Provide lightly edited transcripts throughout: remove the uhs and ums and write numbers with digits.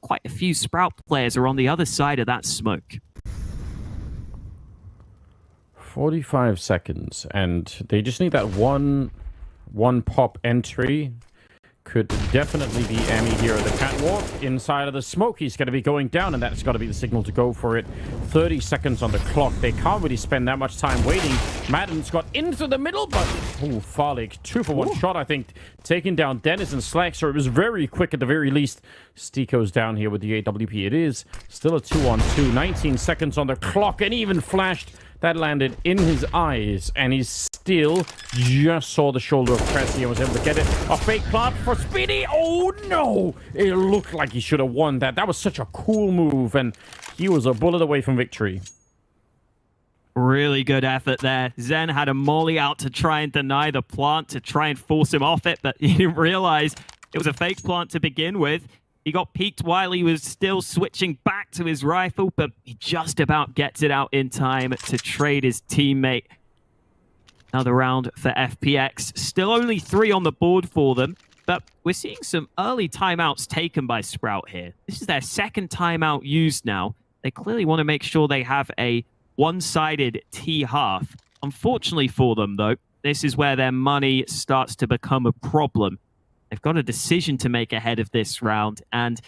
quite a few Sprout players are on the other side of that smoke. 45 seconds, and they just need that one pop entry. Could definitely be Emmy here at the catwalk. Inside of the smoke, he's going to be going down, and that's got to be the signal to go for it. 30 seconds on the clock. They can't really spend that much time waiting. Madden's got into the middle, but... Ooh, Farlig, 2-for-1 shot, I think. Taking down Dennis and Slack, so it was very quick at the very least. Steeko's down here with the AWP. It is still a 2-on-2. 19 seconds on the clock, and even flashed. That landed in his eyes, and he still just saw the shoulder of Cressy and was able to get it. A fake plant for Speedy. Oh, no! It looked like he should have won that. That was such a cool move, and he was a bullet away from victory. Really good effort there. Zen had a molly out to try and deny the plant, to try and force him off it, but he didn't realize it was a fake plant to begin with. He got peeked while he was still switching back to his rifle, but he just about gets it out in time to trade his teammate. Another round for FPX. Still only 3 on the board for them, but we're seeing some early timeouts taken by Sprout here. This is their second timeout used now. They clearly want to make sure they have a one-sided T half. Unfortunately for them, though, this is where their money starts to become a problem. They've got a decision to make ahead of this round. And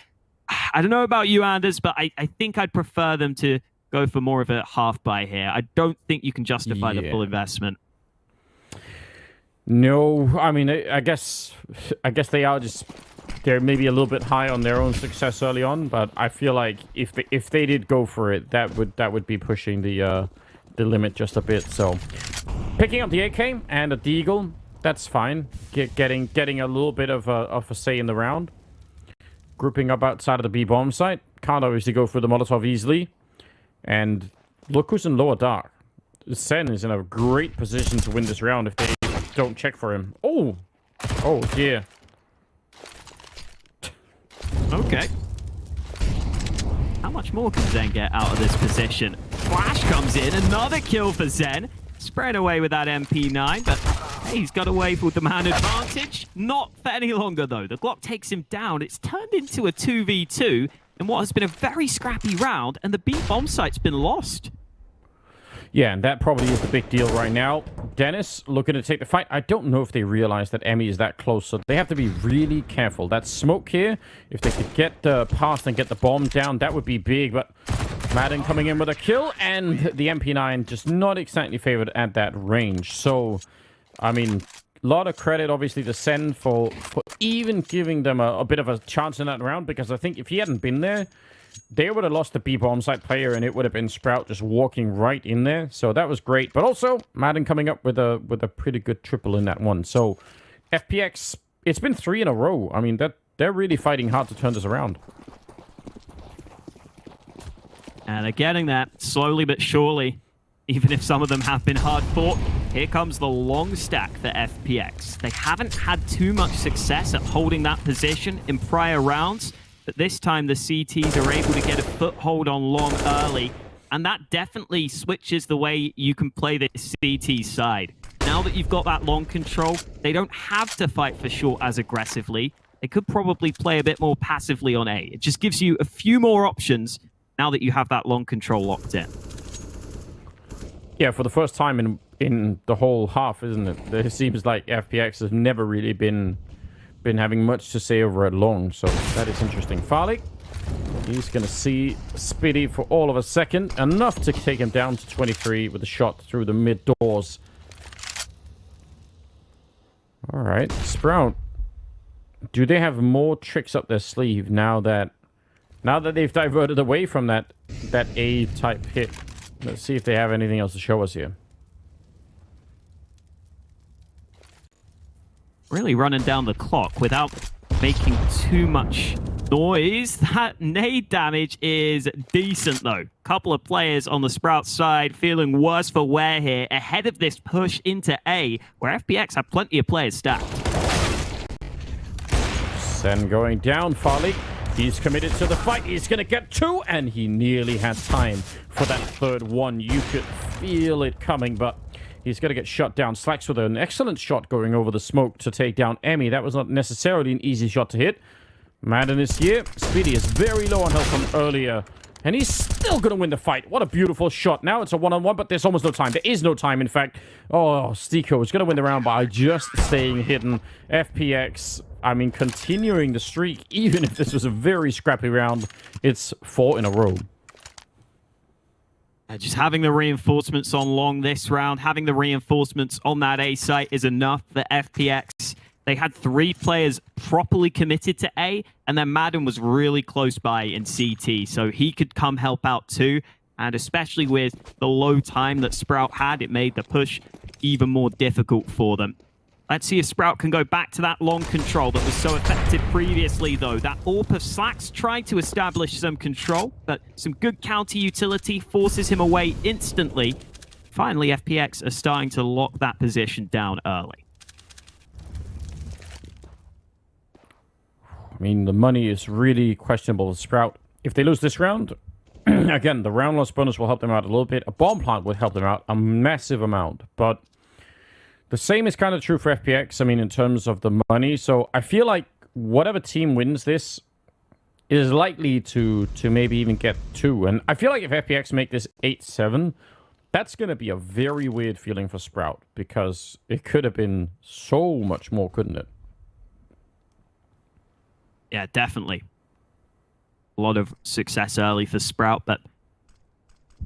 I don't know about you, Anders, but I think I'd prefer them to go for more of a half buy here. I don't think you can justify the full investment. No, I mean, I guess they are just... They're maybe a little bit high on their own success early on, but I feel like if they did go for it, that would be pushing the limit just a bit. So, picking up the AK and a Deagle, that's fine. Getting a little bit of a say in the round. Grouping up outside of the B bomb site. Can't obviously go through the Molotov easily. And look who's in lower dark. Sen is in a great position to win this round if they don't check for him. Oh! Oh, dear. Okay. How much more can Zen get out of this position? Flash comes in. Another kill for Zen. Spread away with that MP9, but hey, he's got away with the man advantage. Not for any longer, though. The Glock takes him down. It's turned into a 2v2 in what has been a very scrappy round, and the B bomb site's been lost. Yeah, and that probably is the big deal right now. Dennis looking to take the fight. I don't know if they realize that Emmy is that close, so they have to be really careful. That smoke here, if they could get past and get the bomb down, that would be big, but Madden coming in with a kill, and the MP9 just not exactly favored at that range. So, I mean, a lot of credit, obviously, to Sen for even giving them a bit of a chance in that round, because I think if he hadn't been there, they would have lost the B-bomb site player, and it would have been Sprout just walking right in there. So that was great. But also, Madden coming up with a pretty good triple in that one. So, FPX, it's been 3 in a row. I mean, they're really fighting hard to turn this around. And they're getting that slowly but surely. Even if some of them have been hard fought, here comes the long stack for FPX. They haven't had too much success at holding that position in prior rounds, but this time the CTs are able to get a foothold on long early, and that definitely switches the way you can play the CT side. Now that you've got that long control, they don't have to fight for short as aggressively. They could probably play a bit more passively on A. It just gives you a few more options now that you have that long control locked in. Yeah, for the first time in the whole half, isn't it? It seems like FPX has never really been having much to say over at long, so that is interesting. Farlig, he's going to see Speedy for all of a second, enough to take him down to 23 with a shot through the mid doors. All right, Sprout. Do they have more tricks up their sleeve now that they've diverted away from that A type hit? Let's see if they have anything else to show us here. Really running down the clock without making too much noise. That nade damage is decent, though. Couple of players on the Sprout side feeling worse for wear here ahead of this push into A, where FPX have plenty of players stacked. Sen going down, Farlig. He's committed to the fight. He's going to get 2, and he nearly had time for that third one. You could feel it coming, but he's going to get shot down. Slacks with an excellent shot going over the smoke to take down Emmy. That was not necessarily an easy shot to hit, Madden is here. Speedy is very low on health from earlier. And he's still going to win the fight. What a beautiful shot. Now it's a one-on-one, but there's almost no time. There is no time, in fact. Oh, Stico is going to win the round by just staying hidden. FPX, I mean, continuing the streak, even if this was a very scrappy round. It's 4 in a row. Just having the reinforcements on long this round, having the reinforcements on that A site is enough for FPX. They had 3 players properly committed to A, and then Madden was really close by in CT, so he could come help out too. And especially with the low time that Sprout had, it made the push even more difficult for them. Let's see if Sprout can go back to that long control that was so effective previously, though. That AWP of Slacks tried to establish some control, but some good counter utility forces him away instantly. Finally, FPX are starting to lock that position down early. I mean, the money is really questionable with Sprout. If they lose this round, again, the round loss bonus will help them out a little bit. A bomb plant would help them out a massive amount. But the same is kind of true for FPX, I mean, in terms of the money. So I feel like whatever team wins this is likely to maybe even get 2. And I feel like if FPX make this 8-7, that's going to be a very weird feeling for Sprout. Because it could have been so much more, couldn't it? Yeah, definitely. A lot of success early for Sprout, but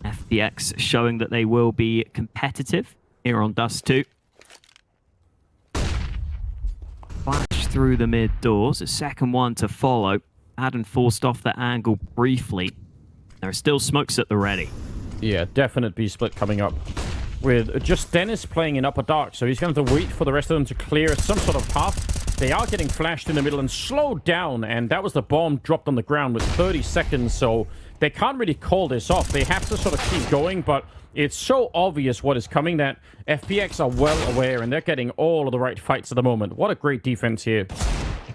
FPX showing that they will be competitive here on Dust 2. Flash through the mid doors, a second one to follow. Madden forced off the angle briefly. There are still smokes at the ready. Yeah, definite B-split coming up. With just Dennis playing in upper dark, so he's going to have to wait for the rest of them to clear some sort of path. They are getting flashed in the middle and slowed down, and that was the bomb dropped on the ground with 30 seconds, so they can't really call this off. They have to sort of keep going, but it's so obvious what is coming that FPX are well aware, and they're getting all of the right fights at the moment. What a great defense here.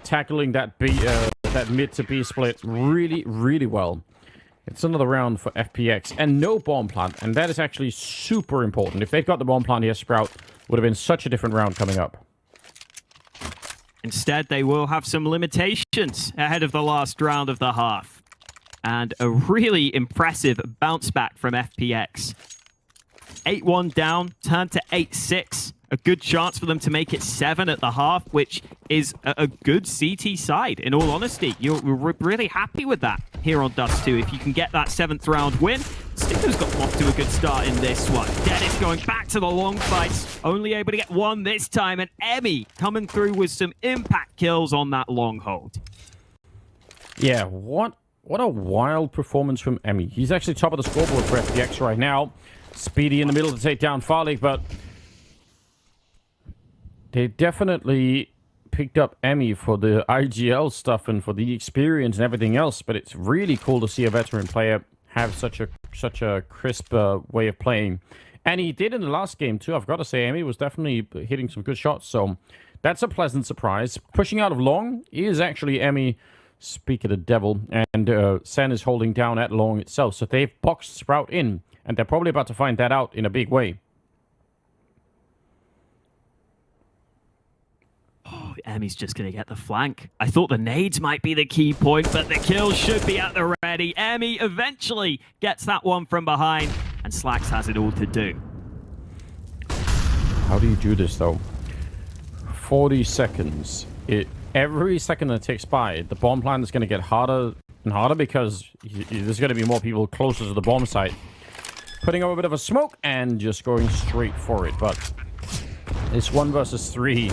Tackling that that mid to B split really, really well. It's another round for FPX, and no bomb plant, and that is actually super important. If they'd got the bomb plant here, Sprout would have been such a different round coming up. Instead, they will have some limitations ahead of the last round of the half. And a really impressive bounce back from FPX. 8-1 down, turned to 8-6. A good chance for them to make it 7 at the half, which is a good CT side, in all honesty. You're really happy with that here on Dust 2. If you can get that 7th round win, Sticker's got off to a good start in this one. Dennis going back to the long fights, only able to get 1 this time, and Emmy coming through with some impact kills on that long hold. Yeah, what a wild performance from Emmy. He's actually top of the scoreboard for FPX right now. Speedy in the middle to take down Farley, but they definitely picked up Emmy for the IGL stuff and for the experience and everything else, but it's really cool to see a veteran player have such a crisp way of playing. And he did in the last game too. I've got to say, Emmy was definitely hitting some good shots, so that's a pleasant surprise. Pushing out of long is actually Emmy, speak of the devil, and Sen is holding down at long itself, so they've boxed Sprout in, and they're probably about to find that out in a big way. Oh, Emmy's just going to get the flank. I thought the nades might be the key point, but the kills should be at the ready. Emmy eventually gets that one from behind, and Slacks has it all to do. How do you do this, though? 40 seconds. Every second that takes by, the bomb plant is going to get harder and harder because there's going to be more people closer to the bomb site. Putting up a bit of a smoke and just going straight for it, but it's 1 versus 3.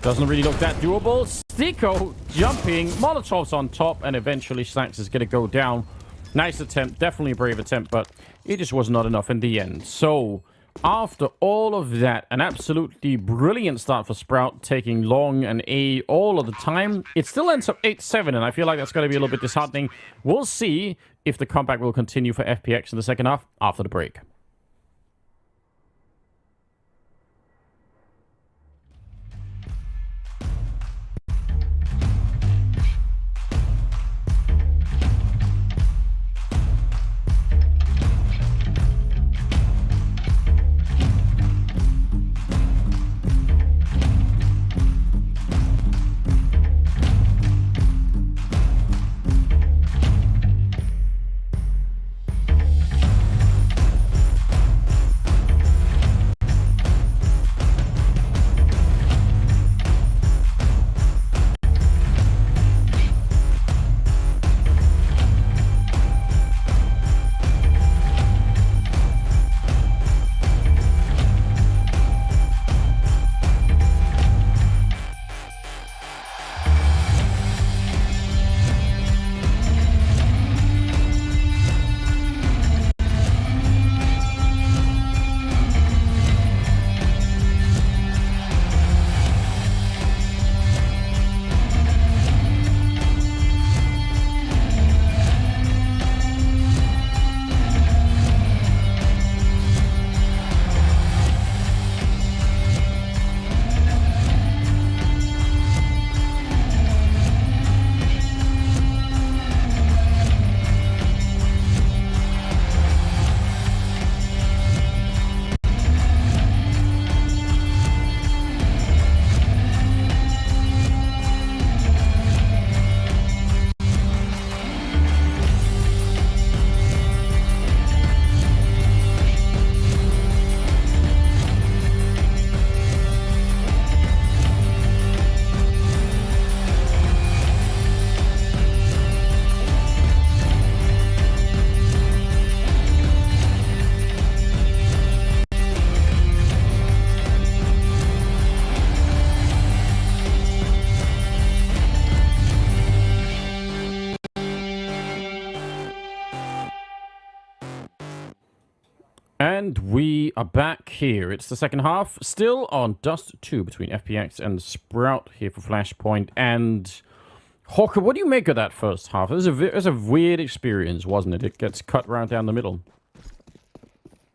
Doesn't really look that doable. Stico jumping, Molotov's on top, and eventually Slacks is going to go down. Nice attempt, definitely a brave attempt, but it just was not enough in the end. So, after all of that, an absolutely brilliant start for Sprout, taking long and A all of the time. It still ends up 8-7, and I feel like that's going to be a little bit disheartening. We'll see if the comeback will continue for FPX in the second half after the break. And we are back here. It's the second half, still on Dust 2 between FPX and Sprout here for Flashpoint. And Hawker, what do you make of that first half? It was a weird experience, wasn't it? It gets cut right down the middle.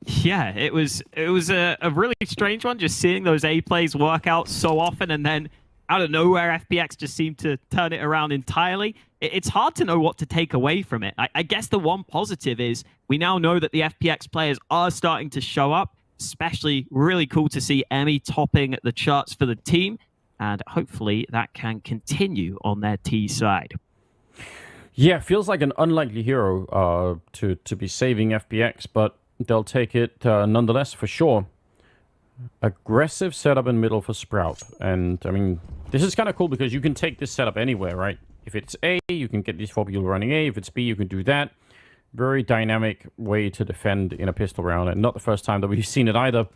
Yeah, it was a really strange one, just seeing those A plays work out so often, and then out of nowhere, FPX just seemed to turn it around entirely. It's hard to know what to take away from it. I guess the one positive is we now know that the FPX players are starting to show up, especially really cool to see Emmy topping the charts for the team, and hopefully that can continue on their T side. Yeah, feels like an unlikely hero to be saving FPX, but they'll take it nonetheless for sure. Aggressive setup in middle for Sprout. And, I mean, this is kind of cool because you can take this setup anywhere, right? If it's A, you can get these 4 people running A. If it's B, you can do that. Very dynamic way to defend in a pistol round. And not the first time that we've seen it either.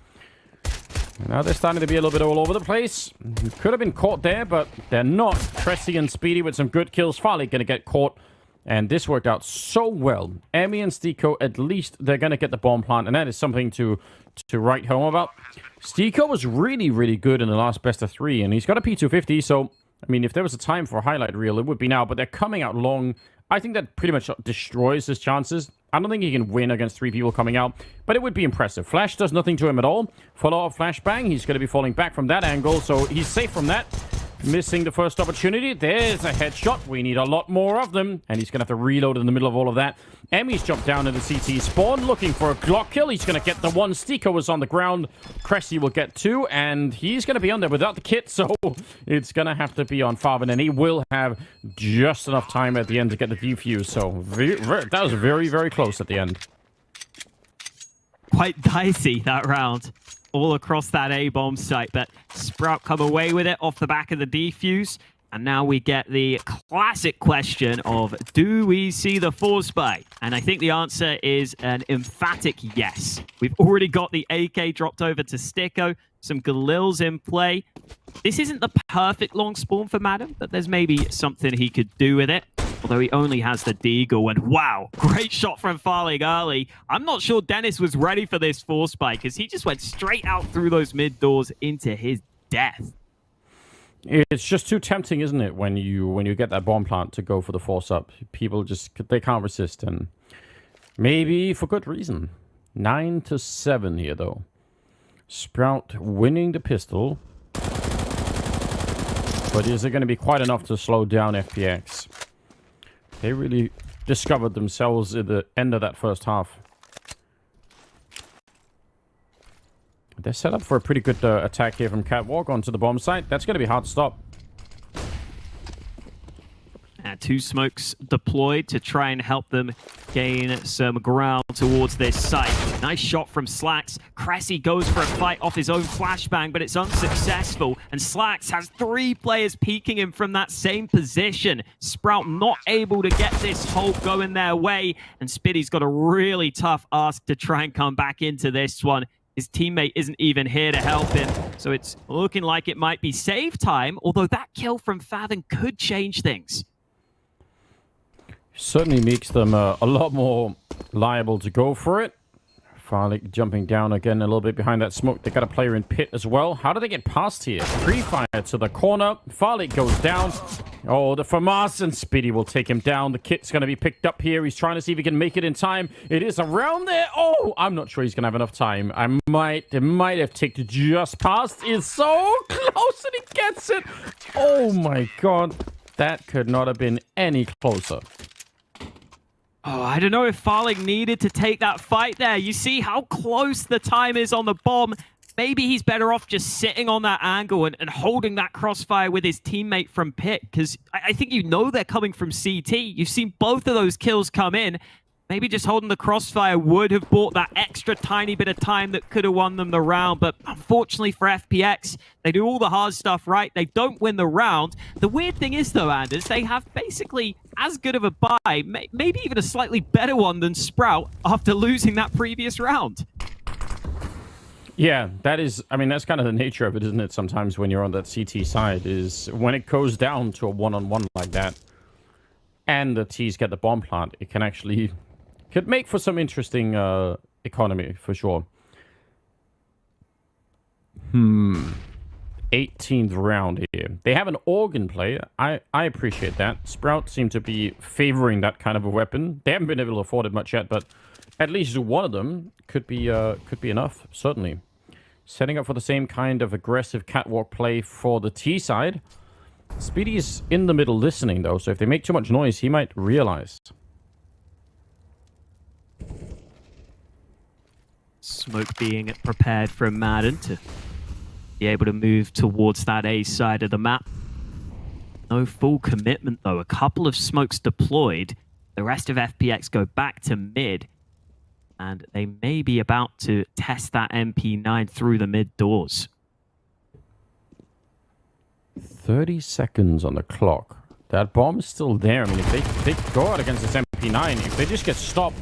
Now they're starting to be a little bit all over the place. Could have been caught there, but they're not. Cressy and Speedy with some good kills. Farley going to get caught. And this worked out so well. Emmy and Stiko, at least they're going to get the bomb plant. And that is something to write home about. Stiko was really, really good in the last best of 3. And he's got a P250. So, I mean, if there was a time for a highlight reel, it would be now. But they're coming out long. I think that pretty much destroys his chances. I don't think he can win against 3 people coming out. But it would be impressive. Flash does nothing to him at all. Follow-up flashbang. He's going to be falling back from that angle. So he's safe from that. Missing the first opportunity. There's a headshot. We need a lot more of them. And he's going to have to reload in the middle of all of that. Emmy's jumped down into CT spawn, looking for a Glock kill. He's going to get the one. Stiko was on the ground. Cressy will get 2. And he's going to be on there without the kit. So it's going to have to be on Farben. And he will have just enough time at the end to get the defuse. So that was very, very close at the end. Quite dicey, that round. All across that A-bomb site, but Sprout come away with it off the back of the defuse. And now we get the classic question of, do we see the force buy? And I think the answer is an emphatic yes. We've already got the AK dropped over to Stiko, some Galils in play. This isn't the perfect long spawn for Madden, but there's maybe something he could do with it. Although he only has the Deagle, and wow, great shot from Farley early. I'm not sure Dennis was ready for this force spike, because he just went straight out through those mid doors into his death. It's just too tempting, isn't it, when you get that bomb plant to go for the force up. People just, they can't resist, and maybe for good reason. 9-7 here, though. Sprout winning the pistol. But is it going to be quite enough to slow down FPX? They really discovered themselves at the end of that first half. They're set up for a pretty good attack here from Catwalk onto the bomb site. That's going to be hard to stop. 2 smokes deployed to try and help them gain some ground towards this site. Nice shot from Slacks. Cressy goes for a fight off his own flashbang, but it's unsuccessful. And Slacks has 3 players peeking him from that same position. Sprout not able to get this hold going their way. And Spiddy's got a really tough ask to try and come back into this one. His teammate isn't even here to help him. So it's looking like it might be save time, although that kill from Fathom could change things. Certainly makes them a lot more liable to go for it. Farley jumping down again a little bit behind that smoke. They got a player in pit as well. How do they get past here? Pre-fire to the corner. Farley goes down. Oh, the FAMAS, and Speedy will take him down. The kit's going to be picked up here. He's trying to see if he can make it in time. It is around there. Oh, I'm not sure he's going to have enough time. It might have ticked just past. It's so close, and he gets it. Oh my God. That could not have been any closer. Oh, I don't know if Farley needed to take that fight there. You see how close the time is on the bomb. Maybe he's better off just sitting on that angle and holding that crossfire with his teammate from pit, because I think you know they're coming from CT. You've seen both of those kills come in. Maybe just holding the crossfire would have bought that extra tiny bit of time that could have won them the round. But unfortunately for FPX, they do all the hard stuff right. They don't win the round. The weird thing is, though, Anders, they have basically as good of a buy, maybe even a slightly better one than Sprout after losing that previous round. Yeah, that is, I mean, that's kind of the nature of it, isn't it? Sometimes when you're on that CT side, is when it goes down to a one-on-one like that, and the T's get the bomb plant, it can actually... could make for some interesting economy, for sure. 18th round here. They have an organ play. I appreciate that. Sprout seem to be favoring that kind of a weapon. They haven't been able to afford it much yet, but at least one of them could be enough, certainly. Setting up for the same kind of aggressive catwalk play for the T side. Speedy's in the middle listening, though, so if they make too much noise, he might realize. Smoke being prepared from Madden to be able to move towards that A side of the map. No full commitment, though. A couple of smokes deployed. The rest of FPX go back to mid. And they may be about to test that MP9 through the mid doors. 30 seconds on the clock. That bomb is still there. I mean, if they go out against this MP9, if they just get stopped,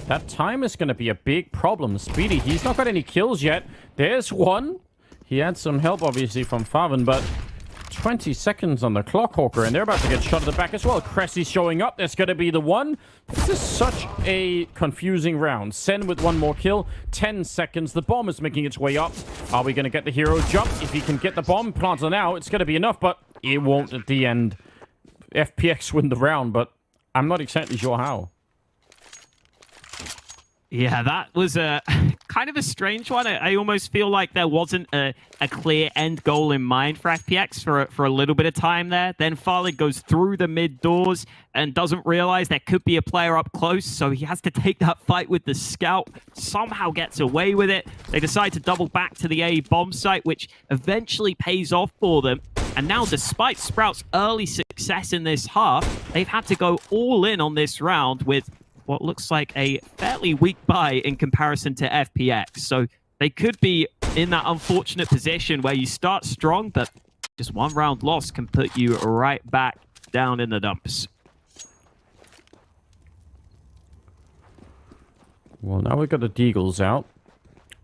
that time is going to be a big problem. Speedy, he's not got any kills yet. There's one. He had some help, obviously, from Faven, but 20 seconds on the clock, Hawker, and they're about to get shot at the back as well. Cressy's showing up. That's going to be the one. This is such a confusing round. Sen with one more kill. 10 seconds. The bomb is making its way up. Are we going to get the hero jump? If he can get the bomb planted now, it's going to be enough, but it won't at the end. FPX win the round, but I'm not exactly sure how. Yeah, that was a kind of a strange one. I almost feel like there wasn't a clear end goal in mind for FPX for a little bit of time there. Then Farley goes through the mid doors and doesn't realize there could be a player up close, so he has to take that fight with the scout. Somehow gets away with it. They decide to double back to the A bomb site, which eventually pays off for them. And now, despite Sprout's early success in this half, they've had to go all in on this round with what looks like a fairly weak buy in comparison to FPX. So they could be in that unfortunate position where you start strong, but just one round loss can put you right back down in the dumps. Well, now we've got the Deagles out.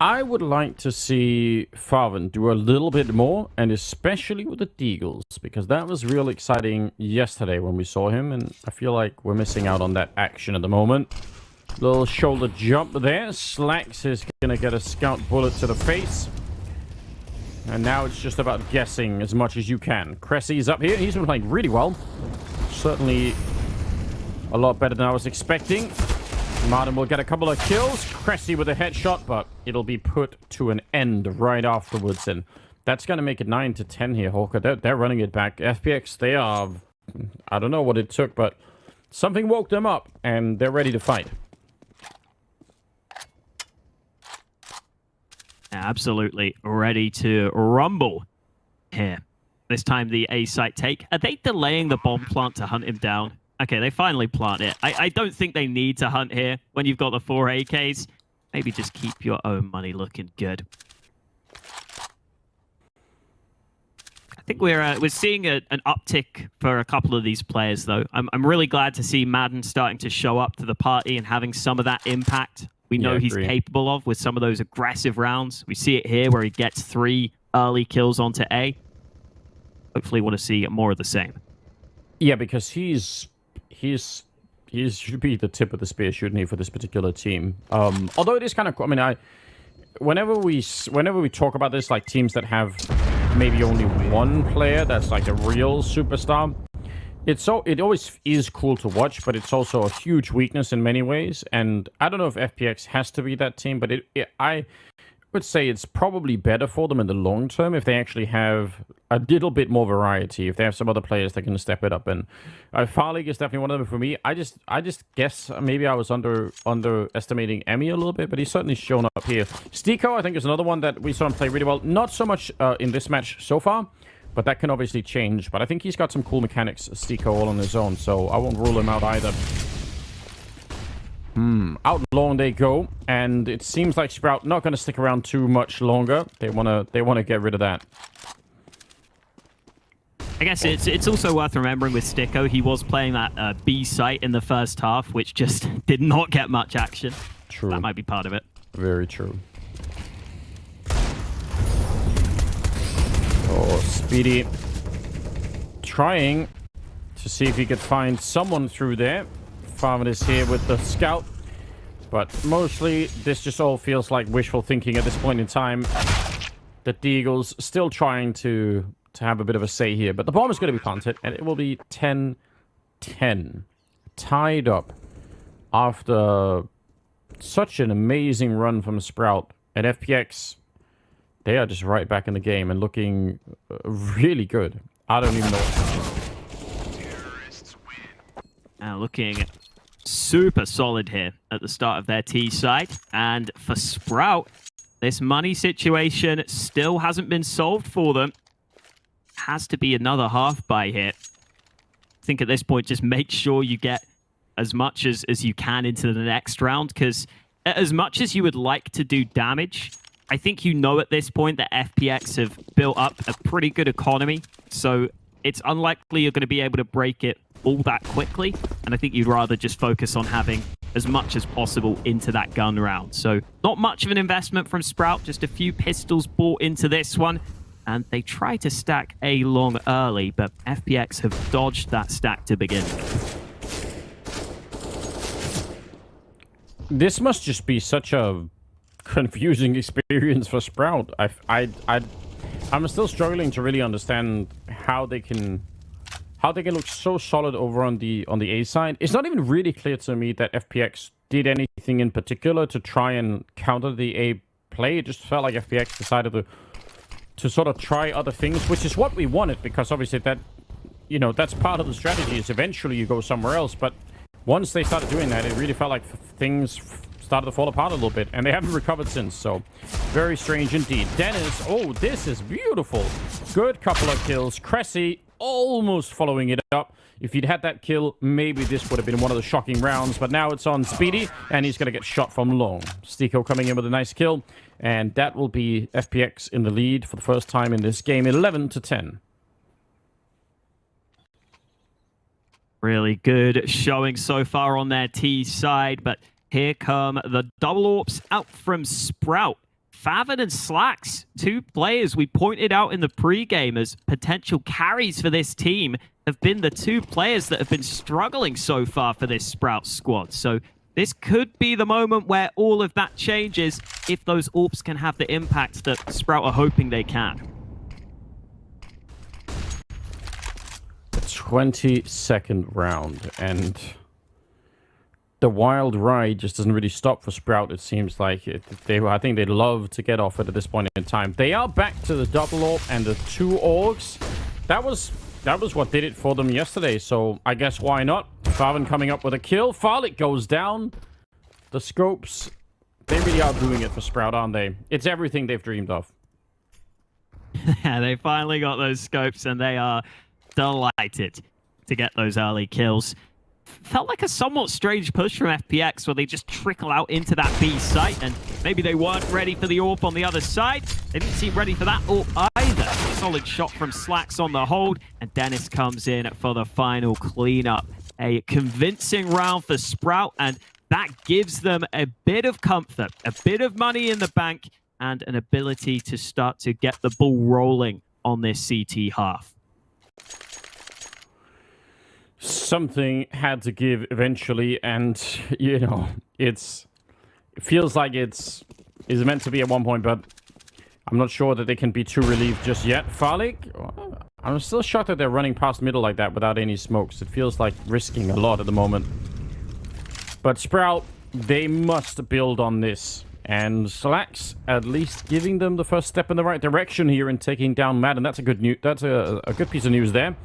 I would like to see Faven do a little bit more, and especially with the Deagles, because that was real exciting yesterday when we saw him, and I feel like we're missing out on that action at the moment. Little shoulder jump there. Slacks is going to get a scout bullet to the face. And now it's just about guessing as much as you can. Cressy's up here. He's been playing really well. Certainly a lot better than I was expecting. Martin will get a couple of kills. Cressy with a headshot, but it'll be put to an end right afterwards. And that's going to make it 9-10 here, Hawker. They're running it back. FPX, they are... I don't know what it took, but something woke them up, and they're ready to fight. Absolutely ready to rumble here. This time the A site take. Are they delaying the bomb plant to hunt him down? Okay, they finally plant it. I don't think they need to hunt here when you've got the 4 AKs. Maybe just keep your own money looking good. I think we're seeing an uptick for a couple of these players, though. I'm really glad to see Madden starting to show up to the party and having some of that impact we know he's capable of with some of those aggressive rounds. We see it here where he gets 3 early kills onto A. Hopefully want to see more of the same. Yeah, because he should be the tip of the spear, shouldn't he, for this particular team? Although it is kind of, I mean, whenever we talk about this, like teams that have maybe only one player that's like a real superstar, it always is cool to watch, but it's also a huge weakness in many ways. And I don't know if FPX has to be that team, but I would say it's probably better for them in the long term if they actually have a little bit more variety, if they have some other players that can step it up. And Farley is definitely one of them for me. I just guess maybe I was underestimating Emmy a little bit, but he's certainly shown up here. Stiko, I think, is another one that we saw him play really well. Not so much in this match so far, but that can obviously change. But I think he's got some cool mechanics, Stiko, all on his own, so I won't rule him out either. Out long they go, and it seems like Sprout not going to stick around too much longer. They want to get rid of that. I guess it's also worth remembering with Sticko, he was playing that B site in the first half, which just did not get much action. True. That might be part of it. Very true. Oh, Speedy trying to see if he could find someone through there. Farman is here with the scout. But mostly, this just all feels like wishful thinking at this point in time. That the Eagles still trying to have a bit of a say here. But the bomb is going to be planted, and it will be 10-10. Tied up after such an amazing run from Sprout. And FPX, they are just right back in the game and looking really good. I don't even know what to do. Looking super solid here at the start of their T side. And for Sprout, this money situation still hasn't been solved for them. Has to be another half buy here. I think at this point, just make sure you get as much as you can into the next round, because as much as you would like to do damage, I think you know at this point that FPX have built up a pretty good economy, so it's unlikely you're going to be able to break it all that quickly, and I think you'd rather just focus on having as much as possible into that gun round. So not much of an investment from Sprout, just a few pistols bought into this one, and they try to stack A long early, but FPX have dodged that stack to begin. This must just be such a confusing experience for Sprout. I'm still struggling to really understand how they can look so solid over on the A side. It's not even really clear to me that FPX did anything in particular to try and counter the A play. It just felt like FPX decided to sort of try other things, which is what we wanted, because obviously that, you know, that's part of the strategy, is eventually you go somewhere else. But once they started doing that, it really felt like things started to fall apart a little bit, and they haven't recovered since. So very strange indeed. Dennis, oh, this is beautiful. Good couple of kills. Cressy almost following it up. If he'd had that kill, maybe this would have been one of the shocking rounds, but now it's on Speedy, and he's going to get shot from long. Stiko coming in with a nice kill, and that will be FPX in the lead for the first time in this game, 11-10. Really good showing so far on their T side, but here come the double AWPs out from Sprout. Favin and Slacks, two players we pointed out in the pregame as potential carries for this team, have been the two players that have been struggling so far for this Sprout squad. So this could be the moment where all of that changes if those AWPs can have the impact that Sprout are hoping they can. 22nd round, and the wild ride just doesn't really stop for Sprout. It seems like I think they'd love to get off it at this point in time. They are back to the double AWP and the two orgs. That was what did it for them yesterday, so I guess why not? Favin coming up with a kill. Farlick goes down. The scopes, they really are doing it for Sprout, aren't they? It's everything they've dreamed of. Yeah, they finally got those scopes, and they are delighted to get those early kills. Felt like a somewhat strange push from FPX, where they just trickle out into that B site, and maybe they weren't ready for the AWP on the other side. They didn't seem ready for that AWP either. Solid shot from Slacks on the hold, and Dennis comes in for the final cleanup. A convincing round for Sprout, and that gives them a bit of comfort, a bit of money in the bank, and an ability to start to get the ball rolling on this CT half. Something had to give eventually, and you know, it feels like it's meant to be at one point, but I'm not sure that they can be too relieved just yet. Farlick, I'm still shocked that they're running past middle like that without any smokes. It feels like risking a lot at the moment. But Sprout, they must build on this, and Slacks at least giving them the first step in the right direction here in taking down Madden. That's a good news. That's a good piece of news there.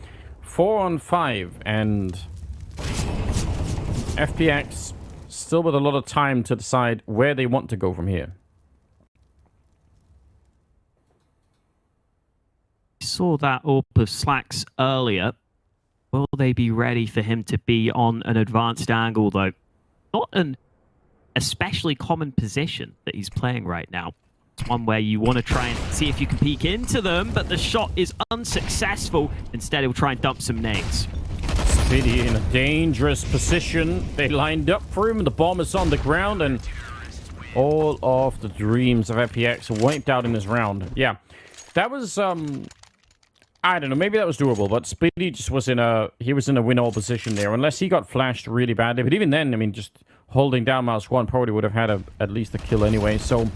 4-on-5, and FPX still with a lot of time to decide where they want to go from here. Saw that AWP of Slacks earlier. Will they be ready for him to be on an advanced angle, though? Not an especially common position that he's playing right now. It's one where you want to try and see if you can peek into them, but the shot is unsuccessful. Instead, he'll try and dump some nades. Speedy in a dangerous position. They lined up for him, and the bomb is on the ground, and all of the dreams of FPX wiped out in this round. Yeah, that was... I don't know. Maybe that was doable, but Speedy just was in a win-all position there, unless he got flashed really badly. But even then, I mean, just holding down Mouse 1 probably would have had at least a kill anyway. So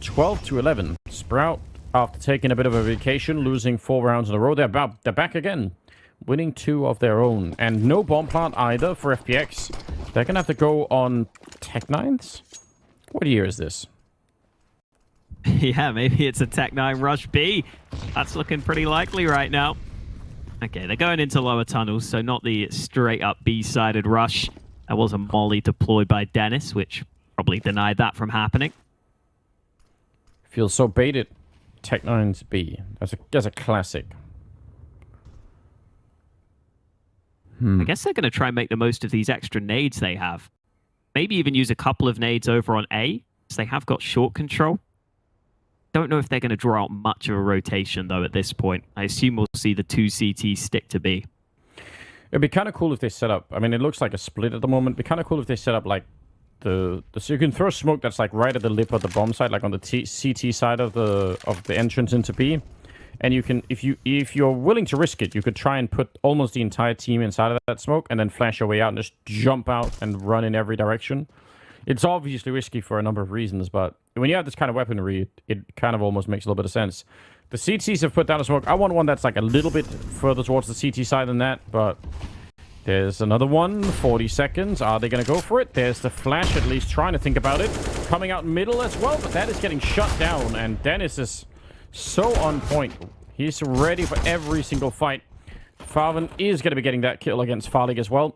12-11. Sprout, after taking a bit of a vacation, losing 4 rounds in a row, they're back again, winning 2 of their own, and no bomb plant either for FPX. They're gonna have to go on Tech-9s. What year is this? Yeah, maybe it's a Tech-9 rush B. That's looking pretty likely right now. Okay, they're going into lower tunnels, so not the straight-up B-sided rush. There was a molly deployed by Dennis, which probably denied that from happening. Feels so baited. Tech-9's B. That's a classic. I guess they're going to try and make the most of these extra nades they have. Maybe even use a couple of nades over on A, because they have got short control. Don't know if they're going to draw out much of a rotation, though, at this point. I assume we'll see the 2 CTs stick to B. It'd be kind of cool if they set up... I mean, it looks like a split at the moment. It'd be kind of cool if they set up, like, so you can throw smoke that's, like, right at the lip of the bomb side, like on the CT side of the entrance into B. And you can... If you're willing to risk it, you could try and put almost the entire team inside of that smoke and then flash your way out and just jump out and run in every direction. It's obviously risky for a number of reasons, but when you have this kind of weaponry, it kind of almost makes a little bit of sense. The CTs have put down a smoke. I want one that's like a little bit further towards the CT side than that, but there's another one. 40 seconds. Are they going to go for it? There's the flash, at least trying to think about it. Coming out middle as well, but that is getting shut down, and Dennis is so on point. He's ready for every single fight. Farvan is going to be getting that kill against Farlig as well.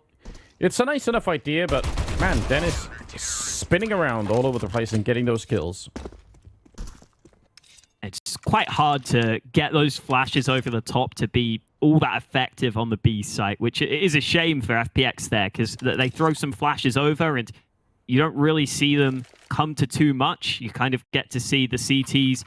It's a nice enough idea, but man, Dennis spinning around all over the place and getting those kills. It's quite hard to get those flashes over the top to be all that effective on the B site, which is a shame for FPX there, because they throw some flashes over and you don't really see them come to too much. You kind of get to see the CTs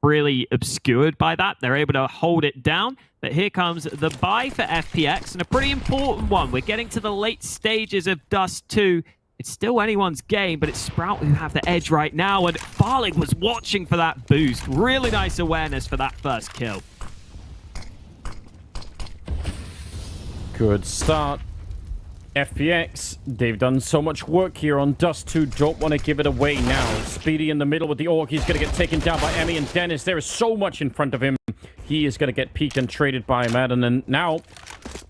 really obscured by that. They're able to hold it down. But here comes the buy for FPX, and a pretty important one. We're getting to the late stages of Dust 2. It's still anyone's game, but it's Sprout who have the edge right now, and Farlig was watching for that boost. Really nice awareness for that first kill. Good start. FPX, they've done so much work here on Dust 2. Don't want to give it away now. Speedy in the middle with the Orc. He's going to get taken down by Emmy and Dennis. There is so much in front of him. He is going to get peeked and traded by Madden. And now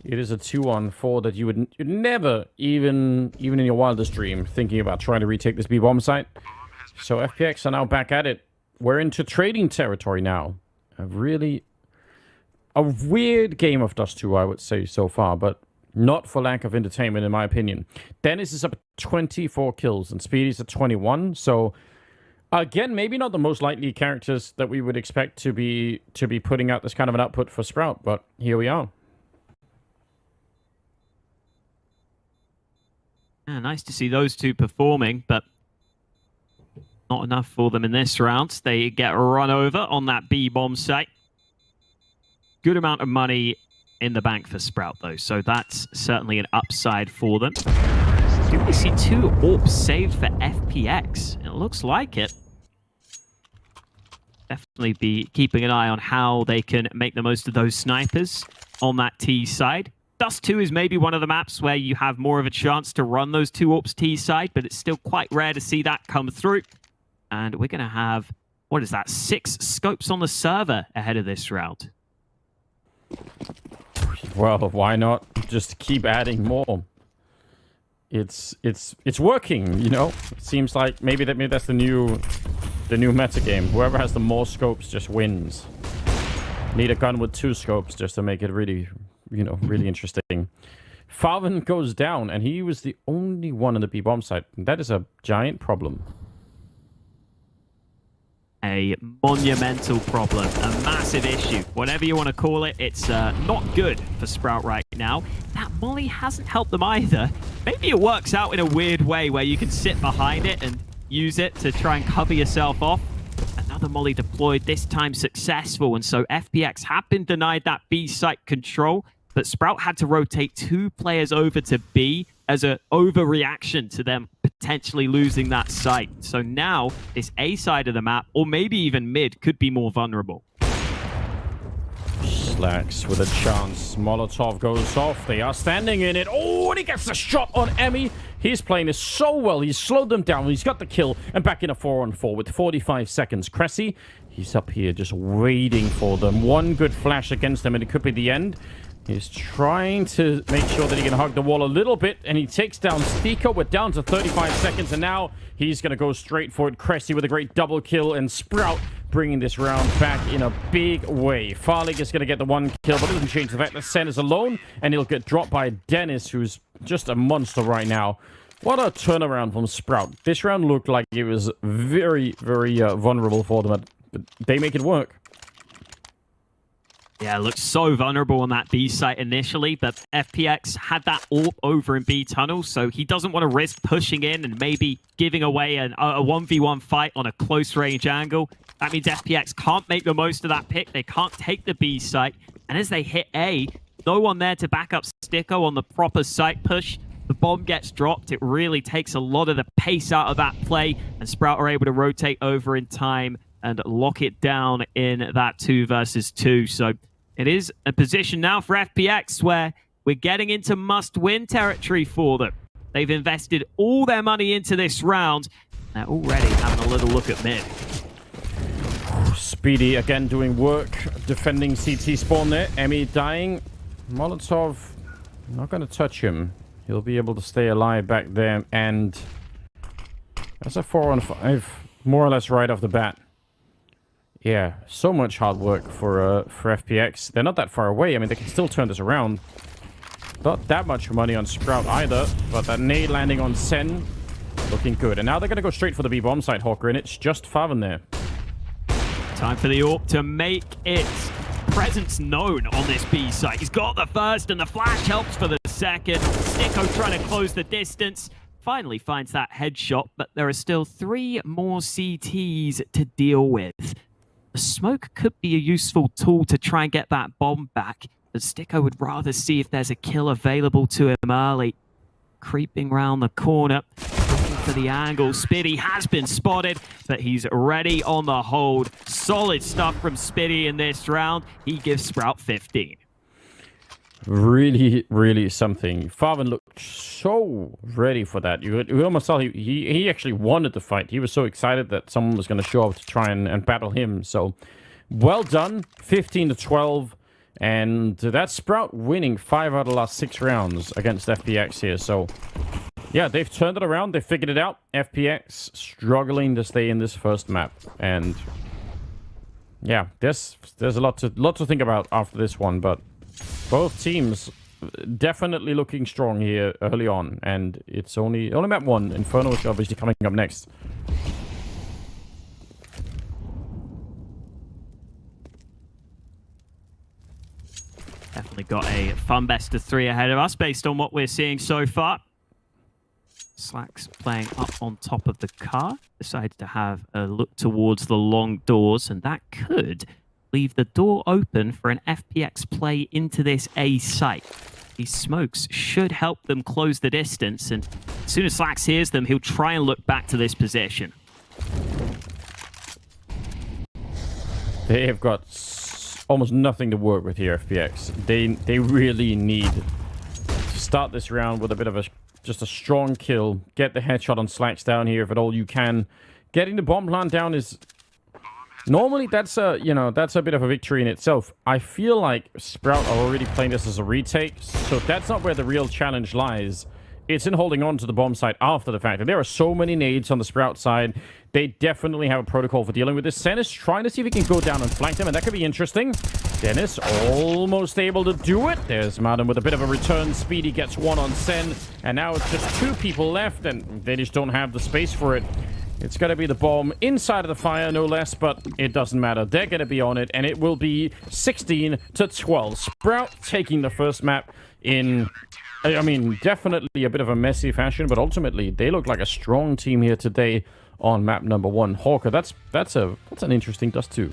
it is a 2-on-4 that you would never, even in your wildest dream, thinking about trying to retake this B-bomb site. So FPX are now back at it. We're into trading territory now. A weird game of Dust 2, I would say, so far, but not for lack of entertainment, in my opinion. Dennis is up at 24 kills, and Speedy's at 21. So, again, maybe not the most likely characters that we would expect to be putting out this kind of an output for Sprout, but here we are. Yeah, nice to see those two performing, but not enough for them in this round. They get run over on that B-bomb site. Good amount of money in the bank for Sprout, though, so that's certainly an upside for them. Do we see 2 AWPs saved for FPX? It looks like it. Definitely be keeping an eye on how they can make the most of those snipers on that T side. Dust 2 is maybe one of the maps where you have more of a chance to run those 2 AWPs T side, but it's still quite rare to see that come through. And we're going to have, what is that, 6 scopes on the server ahead of this round. Well, why not just keep adding more? It's working, you know. It seems like maybe that's the new meta game. Whoever has the more scopes just wins. Need a gun with 2 scopes just to make it really, really interesting. Farvan goes down, and he was the only one in the B-bomb site. That is a giant problem. A monumental problem, a massive issue, whatever you want to call it. It's not good for Sprout right now. That molly hasn't helped them either. Maybe it works out in a weird way where you can sit behind it and use it to try and cover yourself off. Another molly deployed, this time successful, and so FPX have been denied that B site control, but Sprout had to rotate 2 players over to B as an overreaction to them potentially losing that site. So now this A side of the map, or maybe even mid, could be more vulnerable. Slacks with a chance. Molotov goes off. They are standing in it. Oh, and he gets the shot on Emmy. He's playing this so well. He's slowed them down. He's got the kill. And back in a 4-on-4 with 45 seconds. Cressy, he's up here just waiting for them. One good flash against them, and it could be the end. He's trying to make sure that he can hug the wall a little bit, and he takes down Stika. We're down to 35 seconds, and now he's going to go straight for it. Cressy with a great double kill, and Sprout bringing this round back in a big way. Farlig is going to get the one kill, but it doesn't change the fact that Sen is alone, and he'll get dropped by Dennis, who's just a monster right now. What a turnaround from Sprout. This round looked like it was very, very vulnerable for them, but they make it work. Yeah, it looked so vulnerable on that B site initially, but FPX had that AWP over in B tunnel, so he doesn't want to risk pushing in and maybe giving away a 1v1 fight on a close range angle. That means FPX can't make the most of that pick. They can't take the B site, and as they hit A, no one there to back up Sticko on the proper site push. The bomb gets dropped. It really takes a lot of the pace out of that play, and Sprout are able to rotate over in time and lock it down in that 2 versus 2. So it is a position now for FPX where we're getting into must-win territory for them. They've invested all their money into this round. They're already having a little look at mid. Speedy again doing work, defending CT spawn there. Emmy dying. Molotov, not going to touch him. He'll be able to stay alive back there, and that's a 4-on-5, more or less right off the bat. Yeah, so much hard work for FPX. They're not that far away. I mean, they can still turn this around. Not that much money on Sprout either, but that nade landing on Sen, looking good. And now they're going to go straight for the B-bomb side, Hawker, and it's just Faven there. Time for the AWP to make its presence known on this B site. He's got the first, and the flash helps for the second. Sticko trying to close the distance. Finally finds that headshot, but there are still 3 more CTs to deal with. The smoke could be a useful tool to try and get that bomb back, but Sticko would rather see if there's a kill available to him early. Creeping round the corner, looking for the angle. Spitty has been spotted, but he's ready on the hold. Solid stuff from Spitty in this round. He gives Sprout 15. Really, really something. Faven looked so ready for that. You almost saw he actually wanted the fight. He was so excited that someone was going to show up to try and battle him. So, well done. 15-12. And that's Sprout winning 5 out of the last 6 rounds against FPX here. So, yeah, they've turned it around. They figured it out. FPX struggling to stay in this first map. And, yeah, there's a lot to think about after this one. But both teams definitely looking strong here early on. And it's only map 1. Inferno is obviously coming up next. Definitely got a fun best of 3 ahead of us based on what we're seeing so far. Slacks playing up on top of the car. Decided to have a look towards the long doors, and that could leave the door open for an FPX play into this A site. These smokes should help them close the distance, and as soon as Slacks hears them, he'll try and look back to this position. They have got almost nothing to work with here, FPX. They really need to start this round with a bit of just a strong kill. Get the headshot on Slacks down here if at all you can. Getting the bomb plant down is normally that's a bit of a victory in itself. I feel like Sprout are already playing this as a retake, so that's not where the real challenge lies. It's in holding on to the bomb site after the fact. And there are so many nades on the Sprout side. They definitely have a protocol for dealing with this. Sen is trying to see if he can go down and flank them, and that could be interesting. Dennis almost able to do it. There's Madden with a bit of a return. Speedy gets 1 on Sen, and now it's just 2 people left, and they just don't have the space for it. It's going to be the bomb inside of the fire, no less, but it doesn't matter. They're going to be on it, and it will be 16-12. Sprout taking the first map in, I mean, definitely a bit of a messy fashion, but ultimately they look like a strong team here today on map number 1. Hawker, that's an interesting dust too.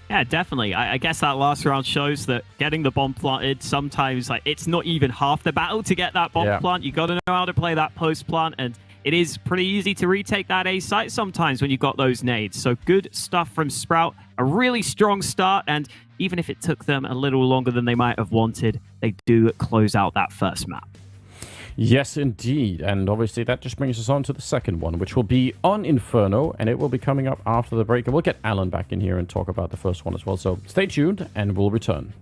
Yeah, definitely. I guess that last round shows that getting the bomb planted sometimes, like, it's not even half the battle to get that bomb plant. You got to know how to play that post plant, and it is pretty easy to retake that A site sometimes when you've got those nades. So good stuff from Sprout. a really strong start, and even if it took them a little longer than they might have wanted, they do close out that first map. Yes, indeed. And obviously that just brings us on to the second one, which will be on Inferno, and it will be coming up after the break. And we'll get Alan back in here and talk about the first one as well. So stay tuned, and we'll return.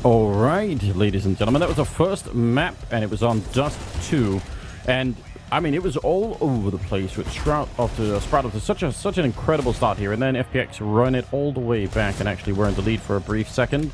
All right, ladies and gentlemen, that was the first map, and it was on Dust 2. And I mean, it was all over the place with Sprout after such an incredible start here, and then FPX run it all the way back and actually were in the lead for a brief second.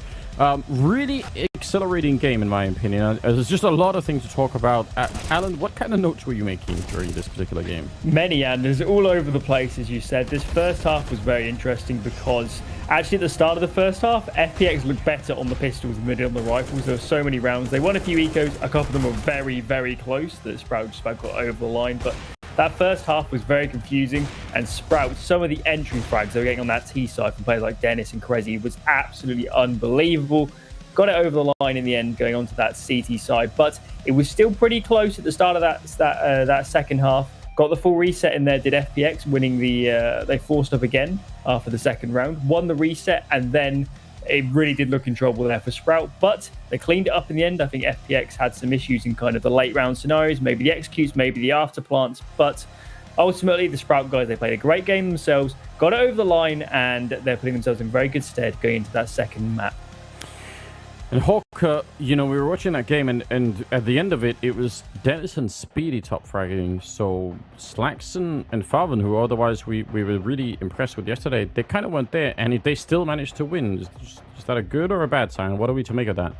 Really exhilarating game, in my opinion. There's just a lot of things to talk about. Alan, what kind of notes were you making during this particular game? Many, and there's all over the place, as you said. This first half was very interesting because actually at the start of the first half, FPX looked better on the pistols than they did on the rifles. There were so many rounds. They won a few ecos. A couple of them were very, very close that Sprout just about got over the line. But that first half was very confusing, and Sprout, some of the entry frags they were getting on that T side from players like Dennis and Krezi was absolutely unbelievable. Got it over the line in the end, going on to that CT side, but it was still pretty close at the start of that second half. Got the full reset in there, did FPX, winning they forced up again after the second round, won the reset, and then it really did look in trouble there for Sprout, but they cleaned it up in the end. I think FPX had some issues in kind of the late round scenarios, maybe the executes, maybe the after plants, but ultimately the Sprout guys, they played a great game themselves, got it over the line, and they're putting themselves in very good stead going into that second map. And Hawk, we were watching that game, and at the end of it, it was Dennis and Speedy top fragging. So Slaxon and Farvan, who otherwise we were really impressed with yesterday, they kind of weren't there, and they still managed to win. Is that a good or a bad sign? What are we to make of that?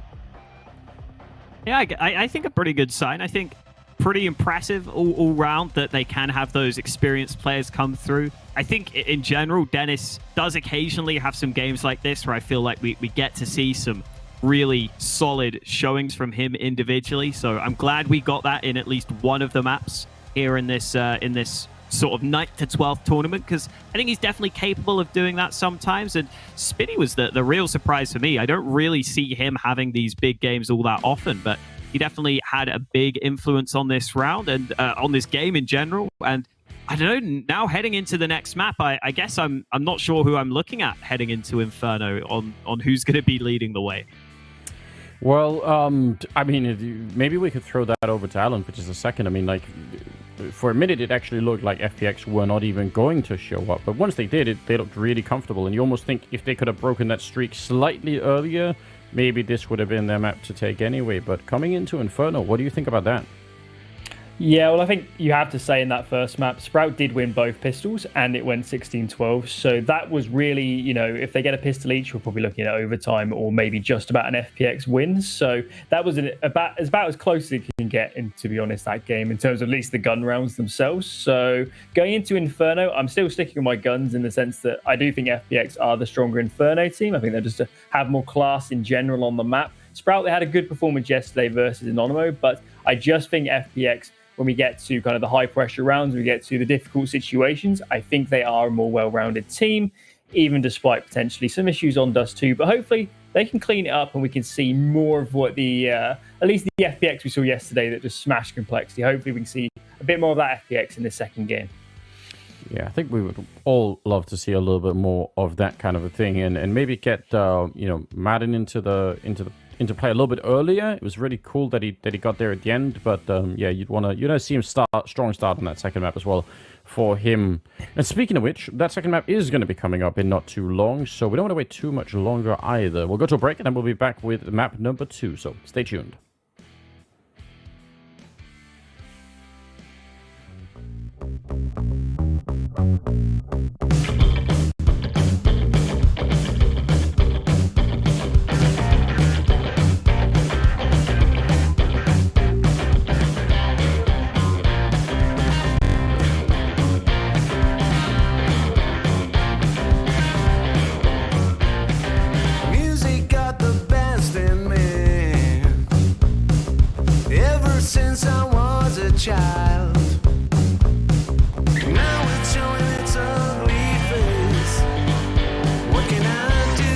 Yeah, I think a pretty good sign. I think pretty impressive all round that they can have those experienced players come through. I think in general, Dennis does occasionally have some games like this where I feel like we get to see some really solid showings from him individually. So I'm glad we got that in at least one of the maps here in this sort of 9th to 12th tournament, because I think he's definitely capable of doing that sometimes. And Spinny was the real surprise for me. I don't really see him having these big games all that often, but he definitely had a big influence on this round and on this game in general. And I don't know, now heading into the next map, I guess I'm not sure who I'm looking at heading into Inferno on who's going to be leading the way. Well, I mean, maybe we could throw that over to Alan for just a second. I mean, like, for a minute, it actually looked like FPX were not even going to show up. But once they did, they looked really comfortable. And you almost think if they could have broken that streak slightly earlier, maybe this would have been their map to take anyway. But coming into Inferno, what do you think about that? Yeah, well, I think you have to say in that first map, Sprout did win both pistols, and it went 16-12. So that was really, if they get a pistol each, we're probably looking at overtime or maybe just about an FPX win. So that was about as close as it can get, in, to be honest, that game, in terms of at least the gun rounds themselves. So going into Inferno, I'm still sticking with my guns in the sense that I do think FPX are the stronger Inferno team. I think they're just have more class in general on the map. Sprout, they had a good performance yesterday versus Anonymo, but I just think FPX, when we get to kind of the high pressure rounds, we get to the difficult situations, I think they are a more well-rounded team, even despite potentially some issues on Dust 2. But hopefully they can clean it up and we can see more of what at least the FPX we saw yesterday that just smashed complexity. Hopefully we can see a bit more of that FPX in the second game. Yeah, I think we would all love to see a little bit more of that kind of a thing, and maybe get Madden into play a little bit earlier. It was really cool that he got there at the end, but yeah, you'd want to see him strong start on that second map as well for him. And speaking of which, that second map is going to be coming up in not too long, so we don't want to wait too much longer either. We'll go to a break and then we'll be back with map number 2, so stay tuned. Since I was a child, now it's showing its ugly face. What can I do?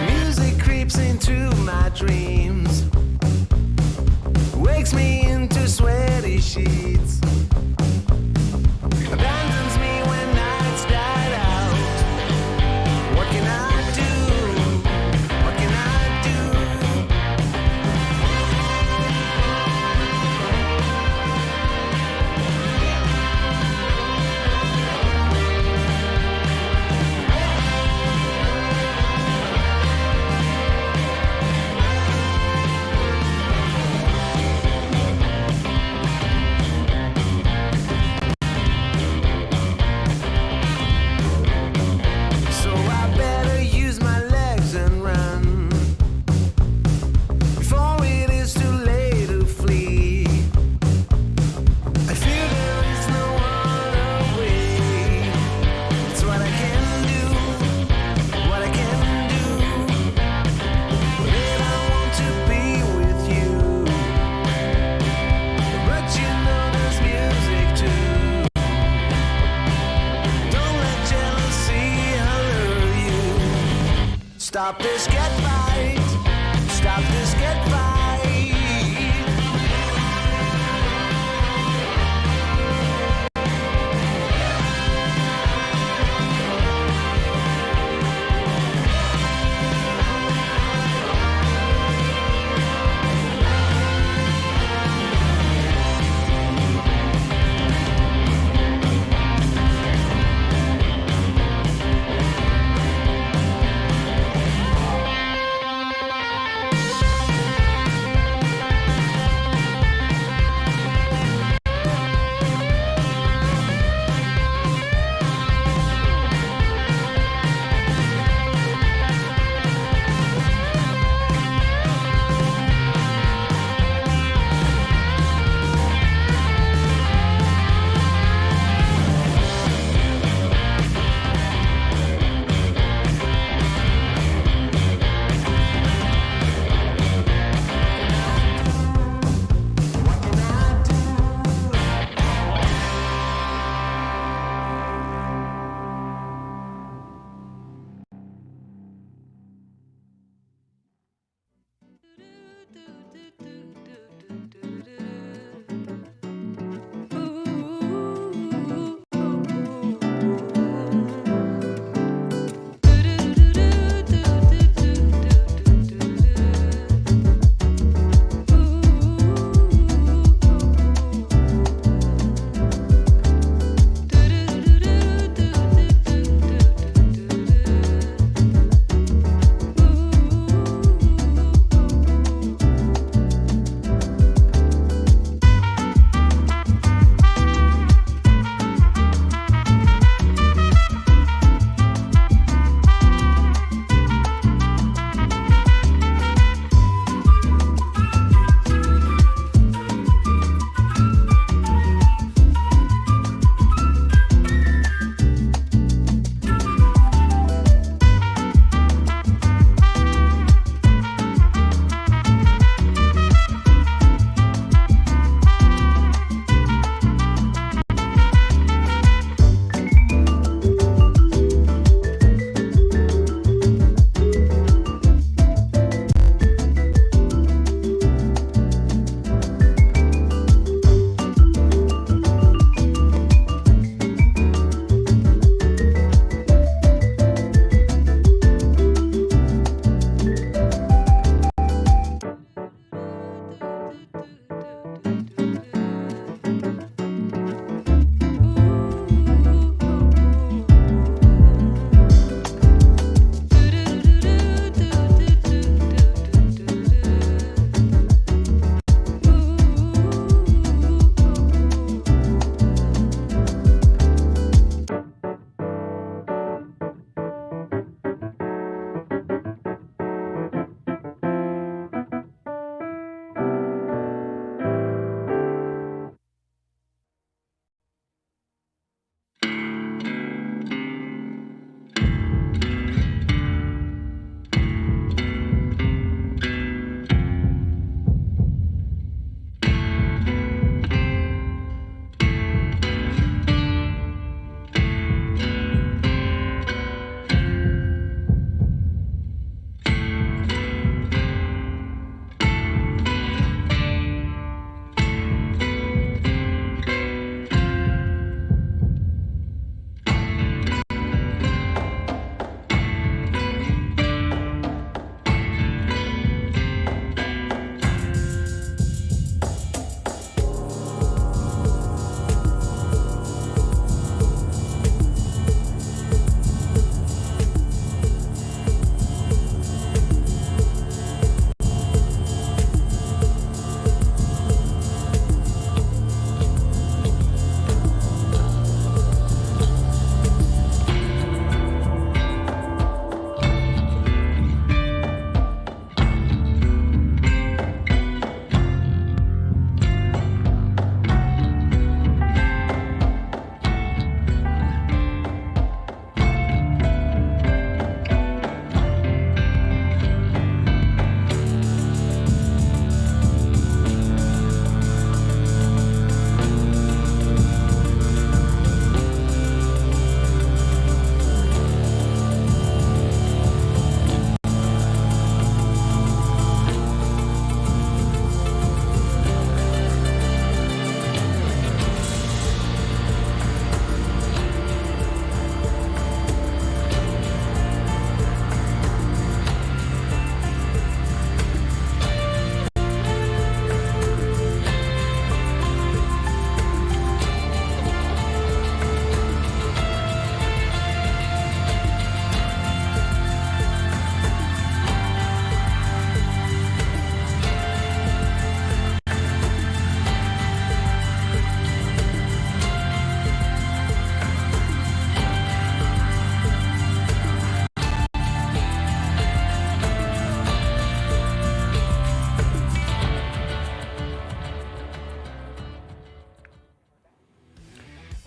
Music creeps into my dreams, wakes me into sweaty sheets, abandons me when nights died out. What can I do? What can I do? Stop this get fight. Stop this get fight.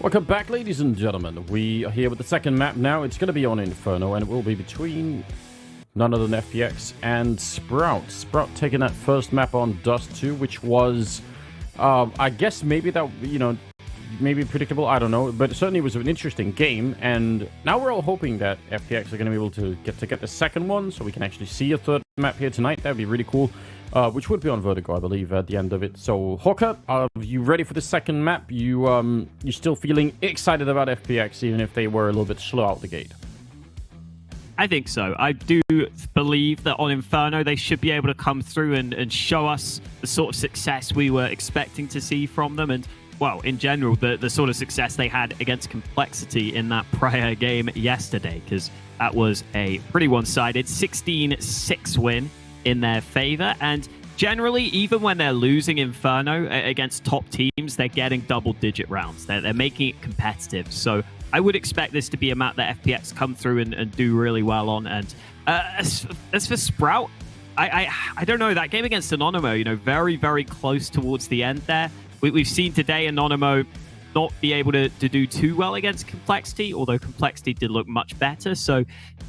Welcome back, ladies and gentlemen. We are here with the second map now. It's going to be on Inferno, and it will be between none other than FPX and Sprout. Sprout taking that first map on Dust 2, which was, I guess maybe that, maybe predictable, I don't know, but it certainly was an interesting game, and now we're all hoping that FPX are going to be able to get the second one, so we can actually see a third map here tonight. That would be really cool, which would be on Vertigo, I believe, at the end of it. So, Hawker, are you ready for the second map? You still feeling excited about FPX, even if they were a little bit slow out the gate? I think so. I do believe that on Inferno, they should be able to come through and show us the sort of success we were expecting to see from them, and well, in general, the sort of success they had against Complexity in that prior game yesterday, because that was a pretty one-sided 16-6 win in their favor. And generally, even when they're losing Inferno against top teams, they're getting double-digit rounds. They're making it competitive. So I would expect this to be a map that FPX come through and do really well on. And as for Sprout, I don't know. That game against Anonymous, very, very close towards the end there. We've seen today Anonymous not be able to do too well against Complexity, although Complexity did look much better. So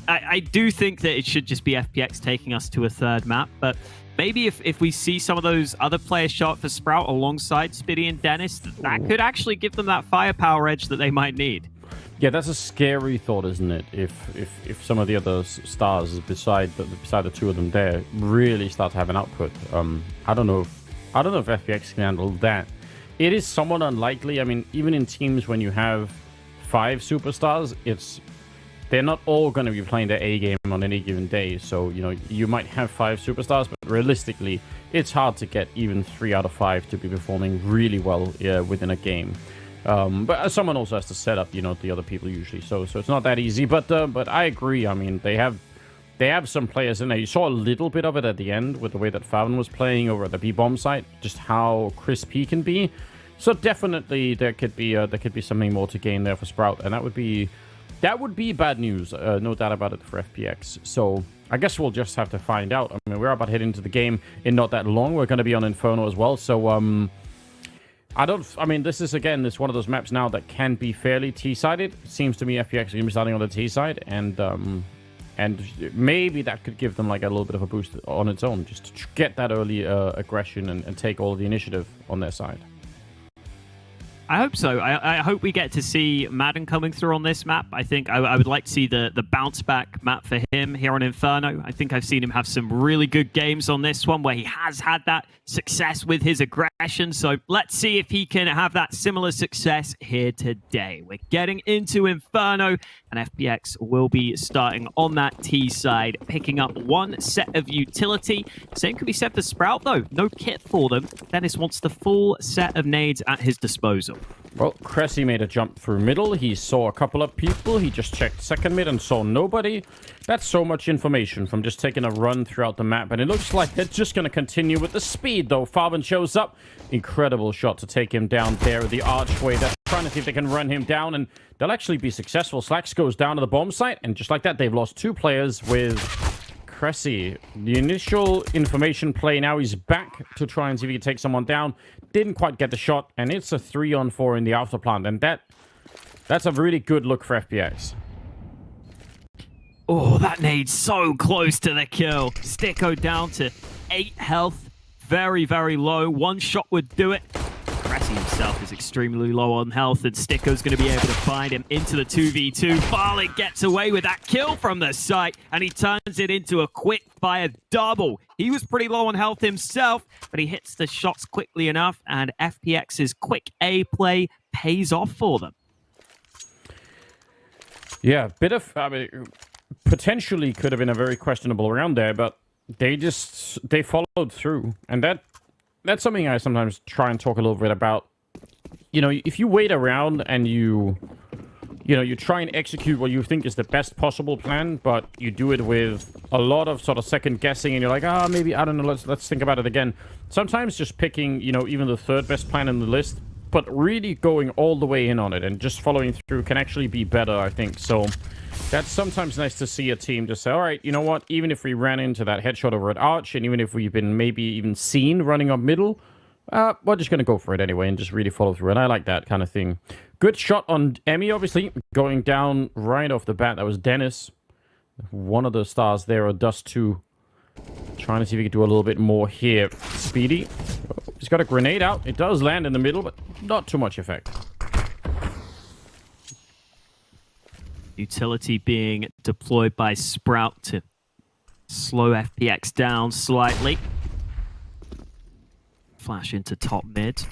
I do think that it should just be FPX taking us to a third map. But maybe if we see some of those other players show up for Sprout alongside Spitty and Dennis, that could actually give them that firepower edge that they might need. Yeah, that's a scary thought, isn't it? If some of the other stars beside the two of them there really start to have an output, I don't know if FPX can handle that. It is somewhat unlikely. I mean, even in teams when you have 5 superstars, they're not all going to be playing their A game on any given day. So, you might have 5 superstars, but realistically, it's hard to get even 3 out of 5 to be performing really well within a game. But someone also has to set up, the other people usually. So it's not that easy. But I agree. I mean, they have some players in there. You saw a little bit of it at the end with the way that Falcon was playing over at the B-bomb site, just how crisp he can be. So definitely there could be something more to gain there for Sprout, and that would be bad news, no doubt about it, for FPX. So I guess we'll just have to find out. I mean, we're about to head into the game in not that long. We're going to be on Inferno as well. So this is one of those maps now that can be fairly T-sided. It seems to me FPX are going to be starting on the T side, and maybe that could give them like a little bit of a boost on its own, just to get that early aggression and take all of the initiative on their side. I hope so. I hope we get to see Madden coming through on this map. I think I would like to see the bounce back map for him here on Inferno. I think I've seen him have some really good games on this one where he has had that success with his aggression. So let's see if he can have that similar success here today. We're getting into Inferno, and FPX will be starting on that T side, picking up one set of utility. Same could be said for Sprout, though. No kit for them. Dennis wants the full set of nades at his disposal. Well, Cressy made a jump through middle. He saw a couple of people. He just checked second mid and saw nobody. That's so much information from just taking a run throughout the map. And it looks like they're just going to continue with the speed, though. Farben shows up. Incredible shot to take him down there at the archway. They're trying to see if they can run him down, and they'll actually be successful. Slacks goes down to the bomb site, and just like that, they've lost 2 players with Cressy. The initial information play, now he's back to try and see if he can take someone down. Didn't quite get the shot, and it's a 3-on-4 in the after plant, and that's a really good look for FPX. Oh, that nade's so close to the kill. Sticko down to 8 health. Very, very low. One shot would do it. Cressy himself is extremely low on health, and Sticko's going to be able to find him into the 2v2. Farley gets away with that kill from the site, and he turns it into a quick fire double. He was pretty low on health himself, but he hits the shots quickly enough, and FPX's quick A play pays off for them. Yeah, potentially could have been a very questionable round there, but they followed through, and that's something I sometimes try and talk a little bit about. If you wait around and you try and execute what you think is the best possible plan, but you do it with a lot of sort of second guessing, and you're like, maybe, I don't know, let's think about it again. Sometimes just picking, even the third best plan in the list, but really going all the way in on it and just following through can actually be better, I think. So that's sometimes nice to see a team just say, all right, you know what, even if we ran into that headshot over at Arch, and even if we've been maybe even seen running up middle, We're just going to go for it anyway and just really follow through. And I like that kind of thing. Good shot on Emmy, obviously. Going down right off the bat. That was Dennis. One of the stars there, or Dust 2. Trying to see if he can do a little bit more here. Speedy. Oh, he's got a grenade out. It does land in the middle, but not too much effect. Utility being deployed by Sprout to slow FPX down slightly. Flash into top mid.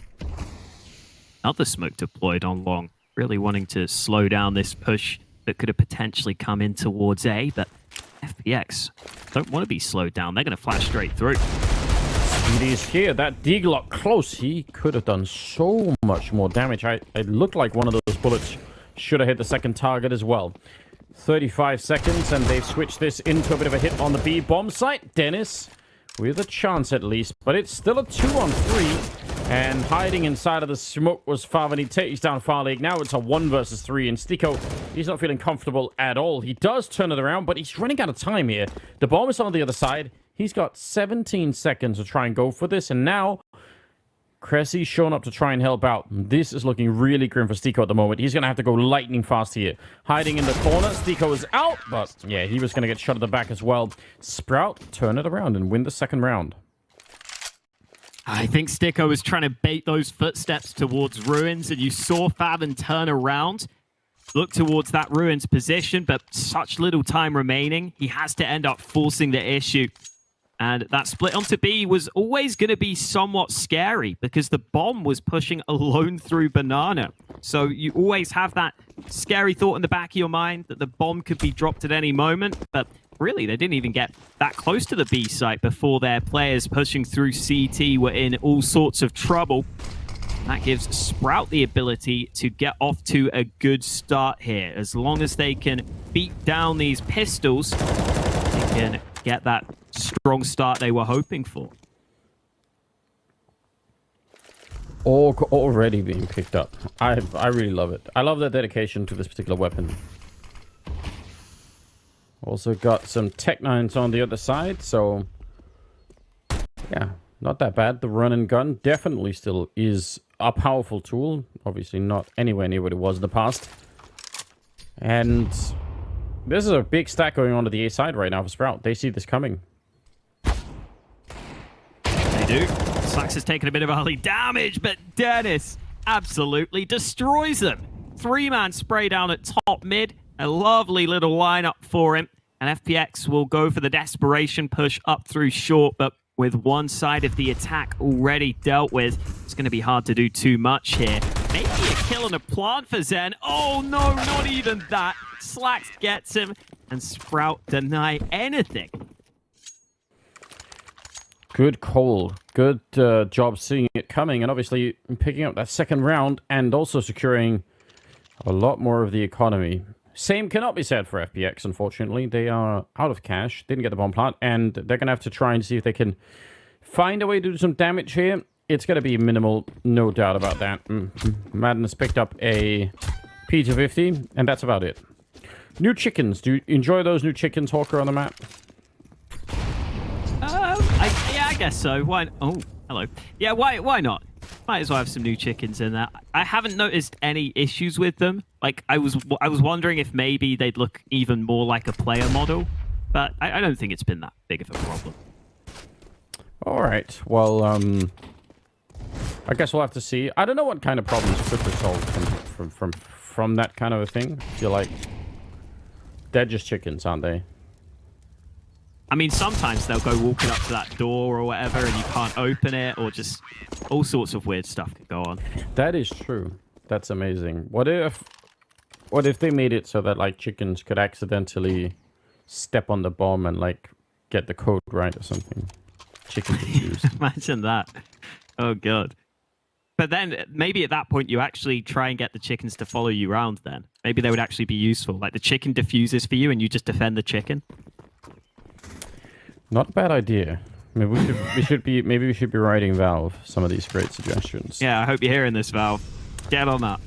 Another smoke deployed on long. Really wanting to slow down this push that could have potentially come in towards A, but FPX don't want to be slowed down. They're going to flash straight through. Speedy's here. That Deaglock close. He could have done so much more damage. It looked like one of those bullets should have hit the second target as well. 35 seconds, and they've switched this into a bit of a hit on the B bomb site. Dennis with a chance at least, but it's still a 2-on-3, and hiding inside of the smoke was Farvan. He takes down Farleague. Now it's a 1 versus 3, and Stico, he's not feeling comfortable at all. He does turn it around, but he's running out of time here. The bomb is on the other side. He's got 17 seconds to try and go for this, and now Cressy's shown up to try and help out. This is looking really grim for Stico at the moment. He's going to have to go lightning fast here. Hiding in the corner. Stico is out, but yeah, he was going to get shot at the back as well. Sprout, turn it around and win the second round. I think Stico was trying to bait those footsteps towards Ruins, and you saw Fathom turn around, look towards that Ruins position, but such little time remaining, he has to end up forcing the issue. And that split onto B was always going to be somewhat scary because the bomb was pushing alone through Banana. So you always have that scary thought in the back of your mind that the bomb could be dropped at any moment. But really, they didn't even get that close to the B site before their players pushing through CT were in all sorts of trouble. That gives Sprout the ability to get off to a good start here. As long as they can beat down these pistols, they can get that strong start they were hoping for. Already being picked up. I really love it. I love the dedication to this particular weapon. Also got some Tech 9s on the other side, so yeah, not that bad. The run and gun definitely still is a powerful tool. Obviously not anywhere near what it was in the past. And this is a big stack going on to the A side right now for Sprout. They see this coming. They do. Slax has taken a bit of early damage, but Dennis absolutely destroys them. 3-man spray down at top mid. A lovely little lineup for him. And FPX will go for the desperation push up through short, but with one side of the attack already dealt with, it's going to be hard to do too much here. Maybe a kill on a plant for Zen. Oh no, not even that. Slax gets him, and Sprout deny anything. Good call. Good job seeing it coming, and obviously picking up that second round and also securing a lot more of the economy. Same cannot be said for FPX, unfortunately. They are out of cash, didn't get the bomb plant, and they're going to have to try and see if they can find a way to do some damage here. It's going to be minimal, no doubt about that. Madness picked up a P250, and that's about it. New chickens. Do you enjoy those new chickens, Hawker, on the map? Yeah, I guess so. Why? Oh, hello. Yeah, why not? Might as well have some new chickens in there. I haven't noticed any issues with them. Like, I was wondering if maybe they'd look even more like a player model, but I don't think it's been that big of a problem. All right. Well, I guess we'll have to see. I don't know what kind of problems could result from that kind of a thing. I feel like they're just chickens, aren't they? I mean, sometimes they'll go walking up to that door or whatever, and you can't open it, or just all sorts of weird stuff could go on. That is true. That's amazing. What if they made it so that like chickens could accidentally step on the bomb and like get the code right or something? Chicken confused. Imagine that. Oh god. But then maybe at that point you actually try and get the chickens to follow you around. Then maybe they would actually be useful. Like the chicken diffuses for you, and you just defend the chicken. Not a bad idea. Maybe we should be writing Valve some of these great suggestions. Yeah, I hope you're hearing this, Valve. Get on that.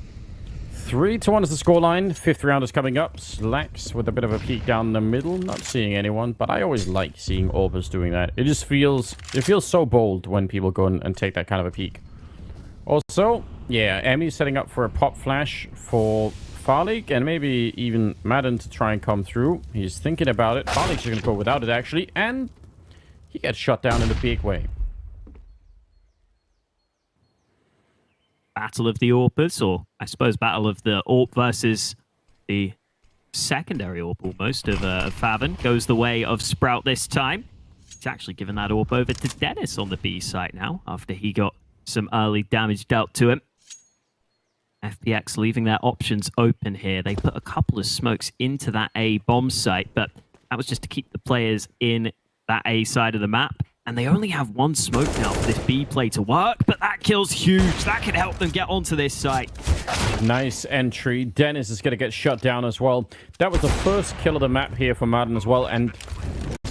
3-1 is the scoreline. 5th round is coming up. Slacks with a bit of a peek down the middle. Not seeing anyone, but I always like seeing Orbers doing that. It just feels so bold when people go and take that kind of a peek. Also, yeah, Emmy's setting up for a pop flash for Farleague and maybe even Madden to try and come through. He's thinking about it. Farleague's going to go without it, actually, and he gets shot down in a big way. Battle of the Orpers, or I suppose battle of the Orp versus the secondary Orp almost of Favin, goes the way of Sprout this time. He's actually given that Orp over to Dennis on the B site now after he got some early damage dealt to him. FPX leaving their options open here. They put a couple of smokes into that A bomb site, but that was just to keep the players in that A side of the map. And they only have one smoke now for this B play to work, but that kill's huge. That could help them get onto this site. Nice entry. Dennis is going to get shut down as well. That was the first kill of the map here for Madden as well. And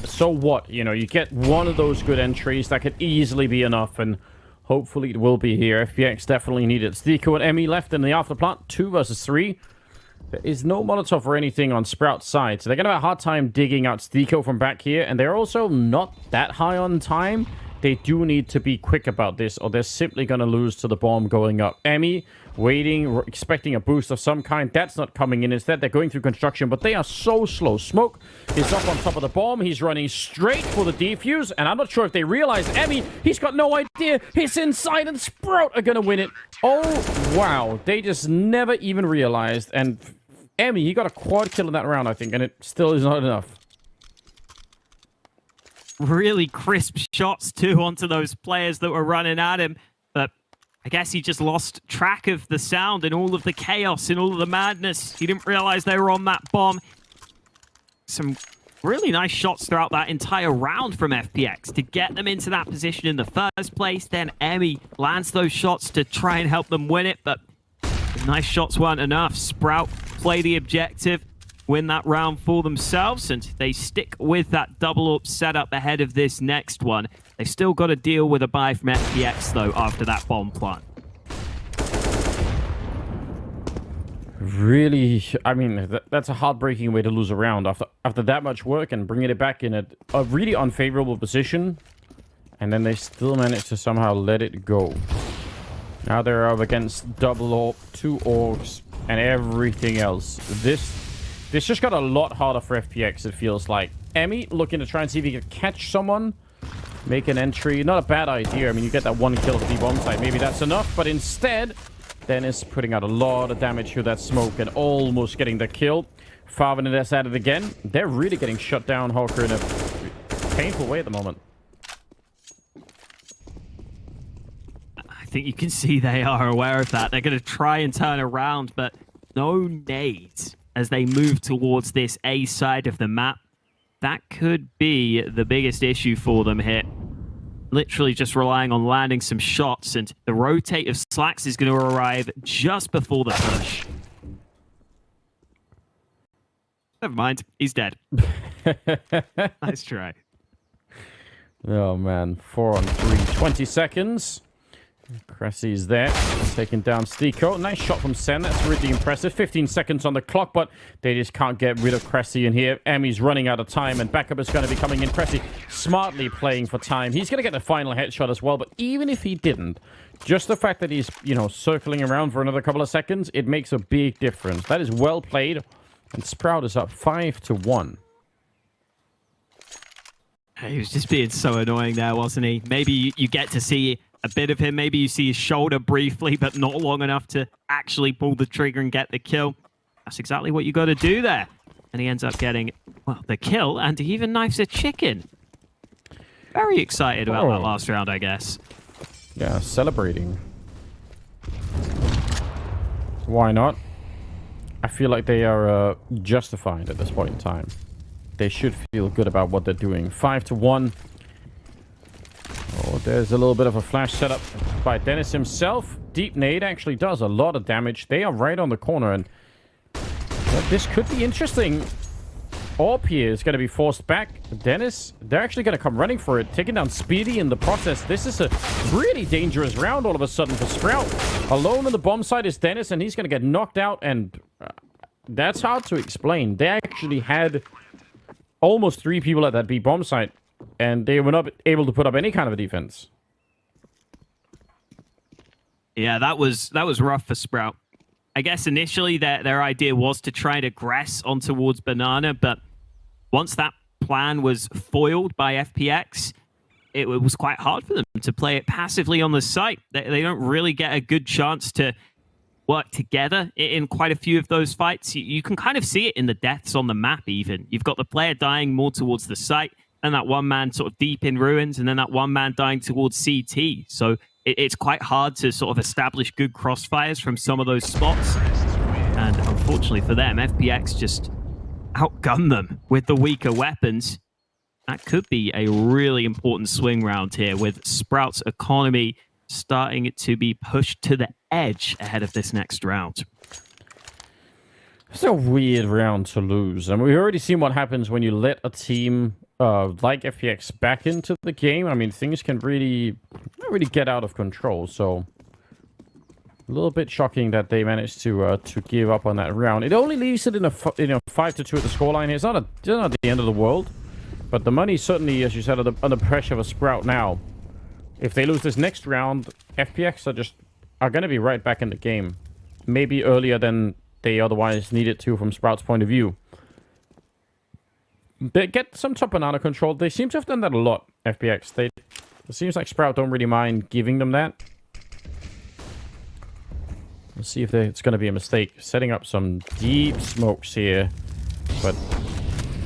so what? You know, you get one of those good entries. That could easily be enough, and hopefully it will be here. FPX definitely need it. Stico and Emmy left in the afterplant. 2 versus 3. There is no Molotov or anything on Sprout's side, so they're going to have a hard time digging out Stico from back here, and they're also not that high on time. They do need to be quick about this, or they're simply going to lose to the bomb going up. Emmy waiting, expecting a boost of some kind. That's not coming in. Instead, they're going through construction, but they are so slow. Smoke is up on top of the bomb. He's running straight for the defuse, and I'm not sure if they realize Emmy, he's got no idea. He's inside, and Sprout are going to win it. Oh, wow. They just never even realized, and Emmy, he got a quad kill in that round, I think, and it still is not enough. Really crisp shots, too, onto those players that were running at him. But I guess he just lost track of the sound and all of the chaos and all of the madness. He didn't realize they were on that bomb. Some really nice shots throughout that entire round from FPX to get them into that position in the first place. Then Emmy lands those shots to try and help them win it, but the nice shots weren't enough. Sprout play the objective, win that round for themselves, and they stick with that double up setup ahead of this next one. They've still got to deal with a buy from FPX, though, after that bomb plant. Really, I mean, that's a heartbreaking way to lose a round after that much work and bringing it back in a really unfavorable position, and then they still manage to somehow let it go. Now they're up against double AWP, 2 orgs, and everything else. This just got a lot harder for FPX, it feels like. Emmy looking to try and see if he can catch someone, make an entry. Not a bad idea. I mean, you get that 1 kill at the bomb site. Maybe that's enough, but instead, Dennis putting out a lot of damage through that smoke and almost getting the kill. Favin and S at it again. They're really getting shut down, Hawker, in a painful way at the moment. I think you can see they are aware of that. They're going to try and turn around, but no nades as they move towards this A side of the map. That could be the biggest issue for them here. Literally just relying on landing some shots, and the rotate of Slacks is going to arrive just before the push. Never mind, he's dead. Nice try. Oh, man. 4 on 3. 20 seconds. Cressy's there, taking down Stico. Nice shot from Sen. That's really impressive. 15 seconds on the clock, but they just can't get rid of Cressy in here. Emmy's running out of time, and backup is going to be coming in. Cressy smartly playing for time. He's going to get the final headshot as well, but even if he didn't, just the fact that he's, you know, circling around for another couple of seconds, it makes a big difference. That is well played, and Sprout is up 5-1. He was just being so annoying there, wasn't he? Maybe you get to see a bit of him. Maybe you see his shoulder briefly, but not long enough to actually pull the trigger and get the kill. That's exactly what you got to do there. And he ends up getting, well, the kill, and he even knifes a chicken. Very excited about that last round, I guess. Yeah, celebrating. Why not? I feel like they are justified at this point in time. They should feel good about what they're doing. 5-1. Oh, there's a little bit of a flash setup by Dennis himself. Deep nade actually does a lot of damage. They are right on the corner, and this could be interesting. AWP here is going to be forced back. Dennis, they're actually going to come running for it, taking down Speedy in the process. This is a really dangerous round all of a sudden for Sprout. Alone on the bomb site is Dennis, and he's going to get knocked out, and that's hard to explain. They actually had almost 3 people at that B bomb site, and they were not able to put up any kind of a defense. Yeah, that was rough for Sprout. I guess initially their idea was to try to aggress on towards Banana, but once that plan was foiled by FPX, it was quite hard for them to play it passively on the site. They don't really get a good chance to work together in quite a few of those fights. You can kind of see it in the deaths on the map even. You've got the player dying more towards the site, and that one man sort of deep in ruins, and then that one man dying towards CT. So it's quite hard to sort of establish good crossfires from some of those spots. And unfortunately for them, FPX just outgunned them with the weaker weapons. That could be a really important swing round here, with Sprout's economy starting to be pushed to the edge ahead of this next round. It's a weird round to lose. I mean, we've already seen what happens when you let a team like FPX back into the game. I mean, things can really get out of control. So a little bit shocking that they managed to give up on that round. It only leaves it in a 5-2 at the scoreline here. It's not the end of the world, but the money certainly, as you said, under pressure for Sprout now. If they lose this next round, FPX are going to be right back in the game, maybe earlier than they otherwise needed to from Sprout's point of view. They get some top banana control. They seem to have done that a lot, FPX. It seems like Sprout don't really mind giving them that. Let's see if it's going to be a mistake. Setting up some deep smokes here, but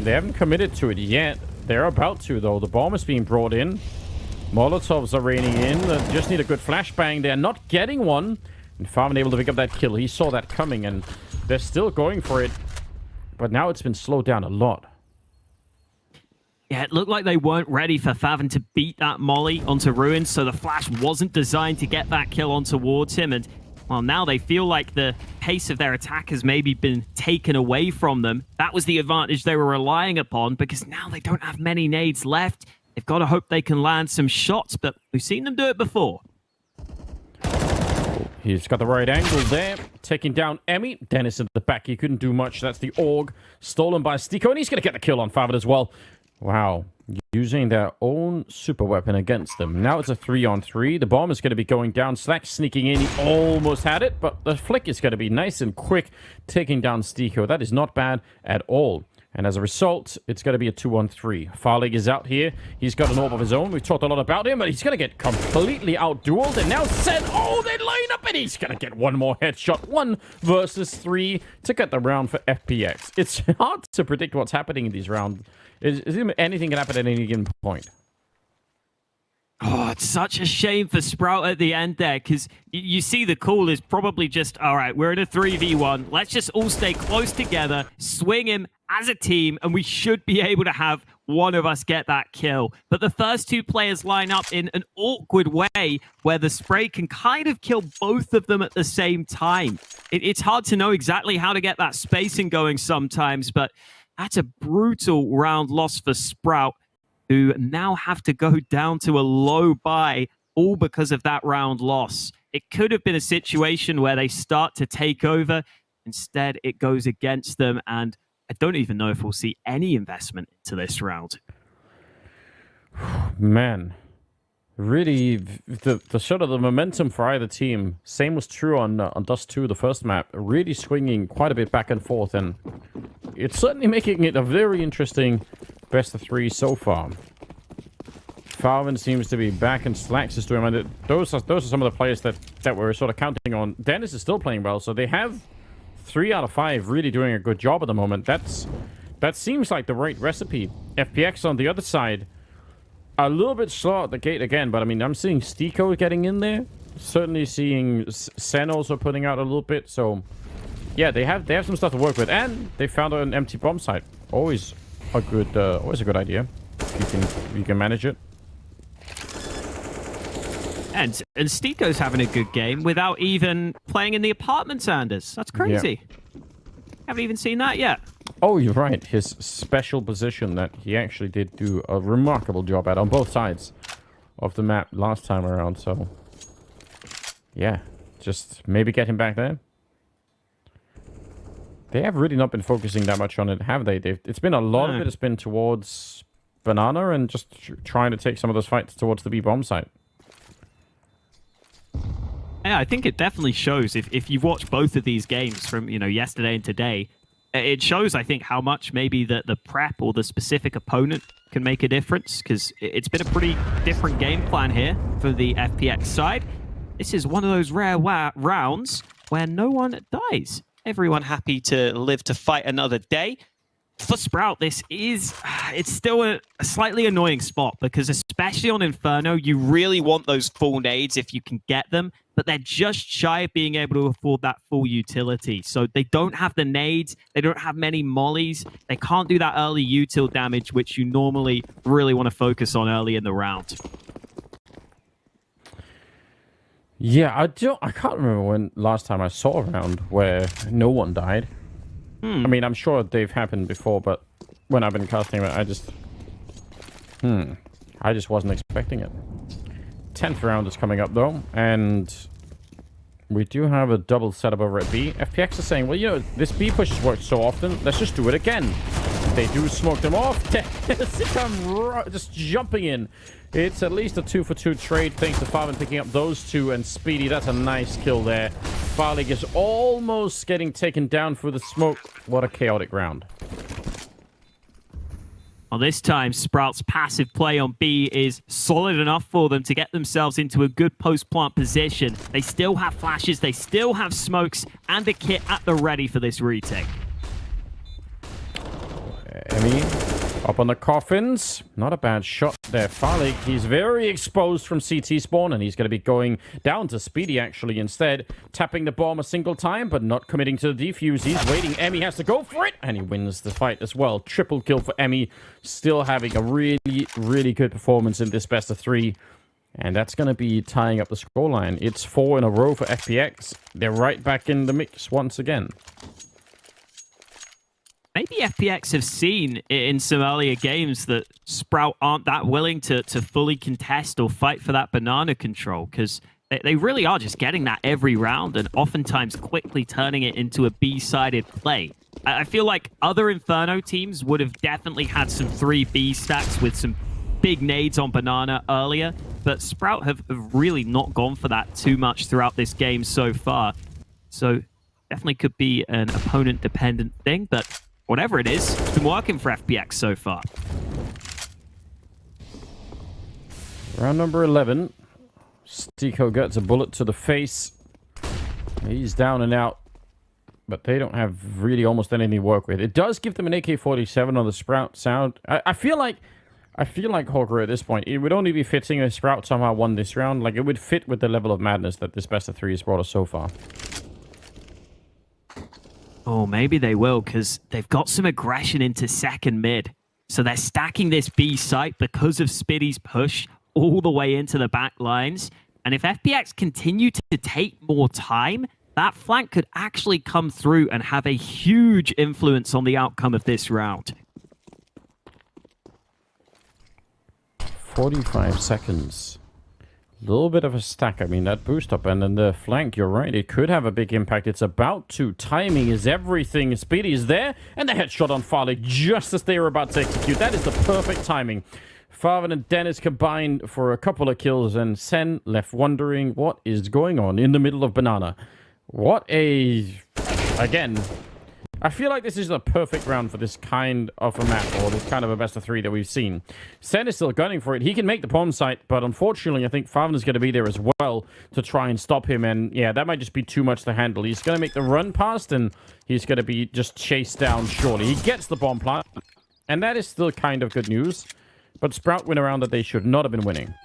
they haven't committed to it yet. They're about to, though. The bomb is being brought in. Molotovs are raining in. They just need a good flashbang. They're not getting one. And Farman able to pick up that kill. He saw that coming, and they're still going for it. But now it's been slowed down a lot. Yeah, it looked like they weren't ready for Faven to beat that molly onto Ruins, so the flash wasn't designed to get that kill on towards him. And, well, now they feel like the pace of their attack has maybe been taken away from them. That was the advantage they were relying upon, because now they don't have many nades left. They've got to hope they can land some shots, but we've seen them do it before. He's got the right angle there, taking down Emmy. Dennis at the back, he couldn't do much. That's the AUG, stolen by Stiko, and he's going to get the kill on Faven as well. Wow, using their own super weapon against them. Now it's a 3-on-3. The bomb is going to be going down. Slack sneaking in. He almost had it, but the flick is going to be nice and quick, taking down Stiko. That is not bad at all. And as a result, it's going to be a 2-on-3. Farlig is out here. He's got an orb of his own. We've talked a lot about him, but he's going to get completely outdueled. And now Sen, oh, they line up, and he's going to get one more headshot. 1 versus 3 to get the round for FPX. It's hard to predict what's happening in these rounds. Anything can happen at any given point. Oh, it's such a shame for Sprout at the end there, because you see the call is probably just, all right, we're in a 3v1. Let's just all stay close together, swing him as a team, and we should be able to have one of us get that kill. But the first 2 players line up in an awkward way where the spray can kind of kill both of them at the same time. It's hard to know exactly how to get that spacing going sometimes, but that's a brutal round loss for Sprout, who now have to go down to a low buy, all because of that round loss. It could have been a situation where they start to take over. Instead, it goes against them, and I don't even know if we'll see any investment into this round. Man, really, the sort of the momentum for either team, same was true on Dust 2, the first map, really swinging quite a bit back and forth, and it's certainly making it a very interesting best of 3 so far. Farven seems to be back, and Slacks is doing, and those are some of the players that we're sort of counting on. Dennis is still playing well, so they have 3 out of 5 really doing a good job at the moment. That seems like the right recipe. FPX on the other side, a little bit slow at the gate again, but I mean, I'm seeing Stiko getting in there. Certainly seeing Sen also putting out a little bit. So yeah, they have some stuff to work with, and they found an empty bomb site. Always a good idea if you can manage it. And Stiko's having a good game without even playing in the apartments, Anders. That's crazy. Yeah. Haven't even seen that yet. Oh, you're right. His special position that he actually did do a remarkable job at on both sides of the map last time around. So, yeah, just maybe get him back there. They have really not been focusing that much on it, have they? It's been a lot of it has been towards Banana and just trying to take some of those fights towards the B-bomb site. Yeah, I think it definitely shows if you've watched both of these games from, yesterday and today, it shows, I think, how much maybe the prep or the specific opponent can make a difference, because it's been a pretty different game plan here for the FPX side. This is one of those rare rounds where no one dies. Everyone happy to live to fight another day. For Sprout, it's still a slightly annoying spot, because especially on Inferno, you really want those full nades if you can get them, but they're just shy of being able to afford that full utility. So they don't have the nades, they don't have many mollies, they can't do that early util damage, which you normally really want to focus on early in the round. Yeah, I can't remember when last time I saw a round where no one died. I mean, I'm sure they've happened before, but when I've been casting it, I just wasn't expecting it. 10th round is coming up, though, and we do have a double setup over at B. FPX is saying, well, this B push has worked so often, let's just do it again. They do smoke them off. I'm just jumping in. It's at least a 2-for-2 trade, thanks to Farman picking up those two, and Speedy, that's a nice kill there. Farlig is almost getting taken down through the smoke. What a chaotic round. Well, this time, Sprout's passive play on B is solid enough for them to get themselves into a good post-plant position. They still have flashes, they still have smokes, and a kit at the ready for this retake. Emmy up on the coffins. Not a bad shot there. Farlig, he's very exposed from CT spawn, and he's going to be going down to Speedy, actually, instead. Tapping the bomb a single time, but not committing to the defuse. He's waiting. Emmy has to go for it, and he wins the fight as well. Triple kill for Emmy. Still having a really, really good performance in this best of 3. And that's going to be tying up the scoreline. It's 4 in a row for FPX. They're right back in the mix once again. Maybe FPX have seen in some earlier games that Sprout aren't that willing to fully contest or fight for that banana control, because they really are just getting that every round and oftentimes quickly turning it into a B-sided play. I feel like other Inferno teams would have definitely had some 3B stacks with some big nades on banana earlier, but Sprout have really not gone for that too much throughout this game so far. So definitely could be an opponent-dependent thing, but whatever it is, it's been working for FPX so far. Round number 11. Stico gets a bullet to the face. He's down and out, but they don't have really almost anything to work with. It does give them an AK-47 on the Sprout sound. I feel like Hawker at this point, it would only be fitting if Sprout somehow won this round. Like, it would fit with the level of madness that this best of 3 has brought us so far. Oh, maybe they will, because they've got some aggression into second mid. So they're stacking this B site because of Spiddy's push all the way into the back lines. And if FPX continue to take more time, that flank could actually come through and have a huge influence on the outcome of this round. 45 seconds. A little bit of a stack. I mean, that boost up and then the flank, you're right. It could have a big impact. It's about to. Timing is everything. Speedy is there. And the headshot on Farlig just as they were about to execute. That is the perfect timing. Farvan and Dennis combined for a couple of kills. And Sen left wondering what is going on in the middle of Banana. What a... Again... I feel like this is a perfect round for this kind of a map, or this kind of a best of 3 that we've seen. Sen is still gunning for it. He can make the bomb site, but unfortunately, I think Favn is going to be there as well to try and stop him. And yeah, that might just be too much to handle. He's going to make the run past, and he's going to be just chased down shortly. He gets the bomb plant, and that is still kind of good news. But Sprout win a round that they should not have been winning.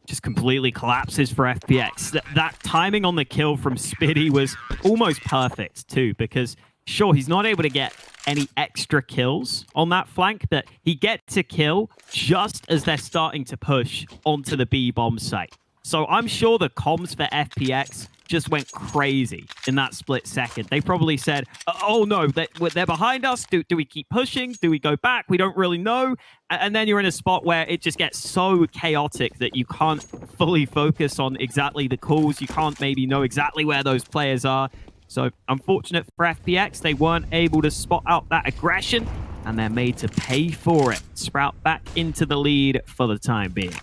Just completely collapses for FPX. That timing on the kill from Spiddy was almost perfect too, because sure, he's not able to get any extra kills on that flank, but he gets a kill just as they're starting to push onto the B bomb site. So I'm sure the comms for FPX just went crazy in that split second. They probably said, oh no, they're behind us. Do we keep pushing? Do we go back? We don't really know. And then you're in a spot where it just gets so chaotic that you can't fully focus on exactly the calls. You can't maybe know exactly where those players are. So unfortunate for FPX, they weren't able to spot out that aggression, and they're made to pay for it. Sprout back into the lead for the time being.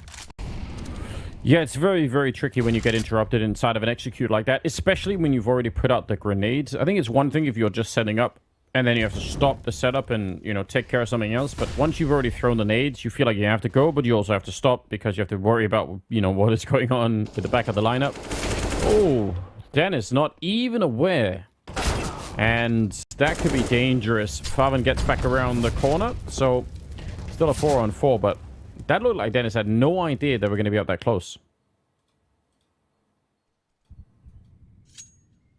Yeah, it's very, very tricky when you get interrupted inside of an execute like that, especially when you've already put out the grenades. I think it's one thing if you're just setting up and then you have to stop the setup and, you know, take care of something else. But once you've already thrown the nades, you feel like you have to go, but you also have to stop because you have to worry about, you know, what is going on with the back of the lineup. Oh, Dennis not even aware. And that could be dangerous. Faven gets back around the corner, so still a 4-on-4, but that looked like Dennis had no idea they were going to be up that close.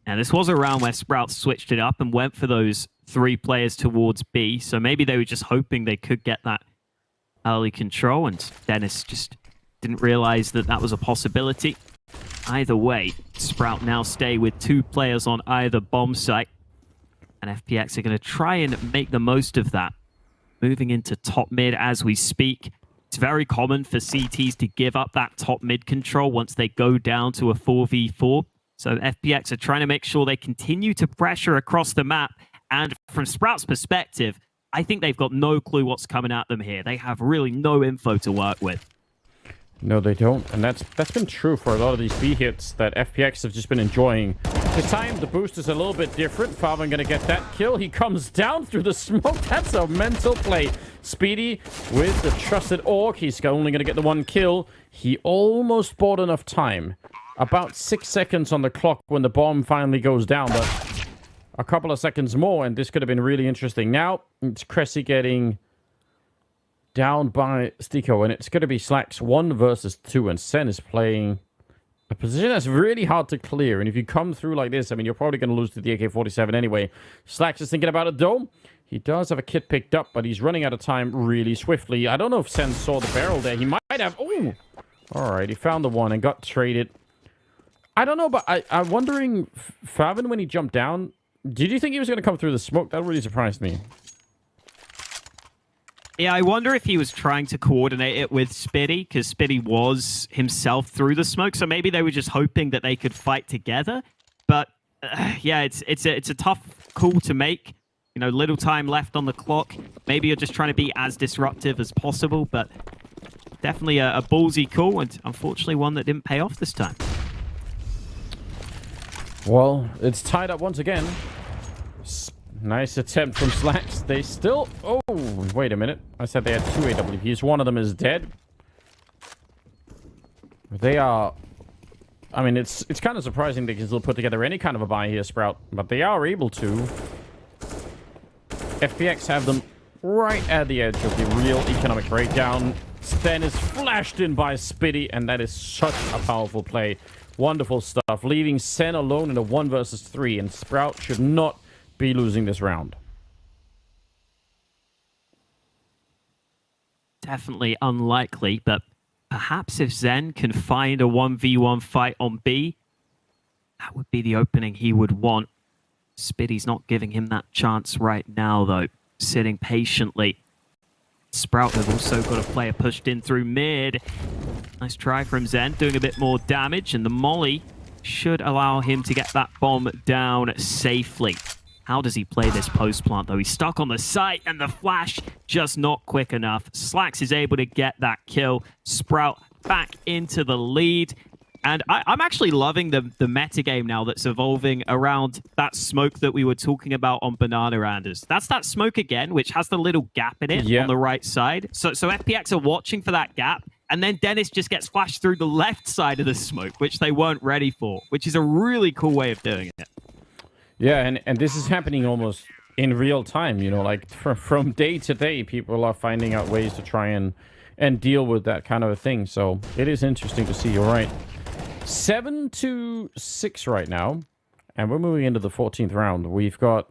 And this was a round where Sprout switched it up and went for those 3 players towards B. So maybe they were just hoping they could get that early control, and Dennis just didn't realize that that was a possibility. Either way, Sprout now stay with 2 players on either bomb site. And FPX are going to try and make the most of that. Moving into top mid as we speak. It's very common for CTs to give up that top mid control once they go down to a 4v4. So FPX are trying to make sure they continue to pressure across the map. And from Sprout's perspective, I think they've got no clue what's coming at them here. They have really no info to work with. No, they don't. And that's been true for a lot of these B hits that FPX have just been enjoying. This time, the boost is a little bit different. Faven gonna get that kill. He comes down through the smoke. That's a mental play. Speedy with the trusted Orc. He's only gonna get the 1 kill. He almost bought enough time. About 6 seconds on the clock when the bomb finally goes down, but a couple of seconds more, and this could have been really interesting. Now, it's Cressy getting down by Stiko, and it's going to be Slacks 1 versus 2, and Sen is playing a position that's really hard to clear. And if you come through like this, I mean, you're probably going to lose to the AK-47 anyway. Slacks is thinking about it, though. He does have a kit picked up, but he's running out of time really swiftly. I don't know if Sen saw the barrel there. He might have. Ooh! All right, he found the 1 and got traded. I don't know, but I'm wondering, Faven, when he jumped down, did you think he was going to come through the smoke? That really surprised me. Yeah, I wonder if he was trying to coordinate it with Spitty, because Spitty was himself through the smoke, so maybe they were just hoping that they could fight together. But yeah, it's a tough call to make. You know, little time left on the clock. Maybe you're just trying to be as disruptive as possible, but definitely a ballsy call, and unfortunately one that didn't pay off this time. Well, it's tied up once again. Nice attempt from Slacks. They still... Oh, wait a minute. I said they had 2 AWPs. One of them is dead. They are... I mean, it's kind of surprising they can still put together any kind of a buy here, Sprout. But they are able to. FPX have them right at the edge of the real economic breakdown. Sten is flashed in by Spitty, and that is such a powerful play. Wonderful stuff. Leaving Sen alone in a 1 versus 3, and Sprout should not be losing this round. Definitely unlikely, but perhaps if Zen can find a 1v1 fight on B, that would be the opening he would want. Spitty's not giving him that chance right now, though, sitting patiently. Sprout have also got a player pushed in through mid. Nice try from Zen, doing a bit more damage, and the molly should allow him to get that bomb down safely. How does he play this post plant, though? He's stuck on the site, and the flash just not quick enough. Slacks is able to get that kill. Sprout back into the lead. And I'm actually loving the metagame now that's evolving around that smoke that we were talking about on Banana Randers. That's that smoke again, which has the little gap in it on the right side. So FPX are watching for that gap, and then Dennis just gets flashed through the left side of the smoke, which they weren't ready for, which is a really cool way of doing it. Yeah, and this is happening almost in real time, you know, like from day to day, people are finding out ways to try and deal with that kind of a thing. So it is interesting to see, you're right. 7-6 right now, and we're moving into the 14th round. We've got,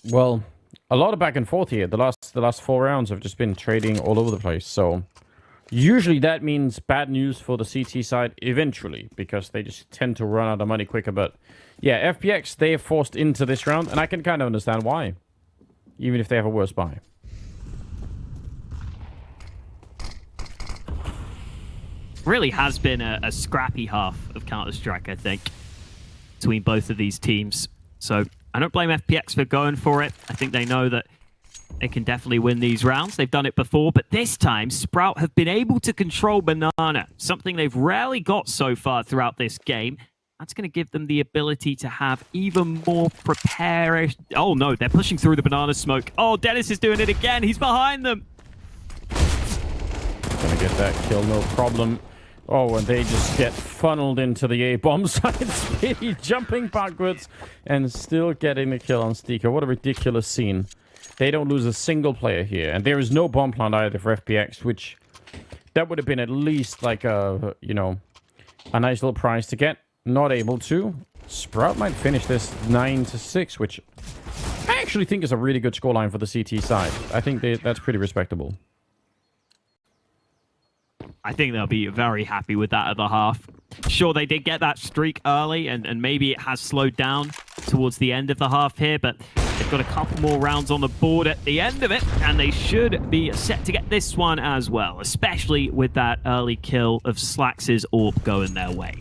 well, a lot of back and forth here. The last 4 rounds have just been trading all over the place. So Usually that means bad news for the CT side eventually, because they just tend to run out of money quicker. But yeah, FPX, they are forced into this round, and I can kind of understand why, even if they have a worse buy. Really has been a scrappy half of Counter-Strike, I think, between both of these teams. So I don't blame FPX for going for it. I think they know that they can definitely win these rounds. They've done it before, but this time Sprout have been able to control Banana, something they've rarely got so far throughout this game. That's going to give them the ability to have even more prepared. Oh no, they're pushing through the Banana smoke. Oh, Dennis is doing it again. He's behind them. Gonna get that kill, no problem. Oh, and they just get funneled into the A-bomb side. Speedy jumping backwards and still getting the kill on Stika. What a ridiculous scene. They don't lose a single player here. And there is no bomb plant either for FPX, which that would have been at least like a, you know, a nice little prize to get. Not able to. Sprout might finish this 9-6, which I actually think is a really good scoreline for the CT side. I think that's pretty respectable. I think they'll be very happy with that at the half. Sure, they did get that streak early, and maybe it has slowed down towards the end of the half here, but they've got a couple more rounds on the board at the end of it, and they should be set to get this one as well, especially with that early kill of Slax's AWP going their way.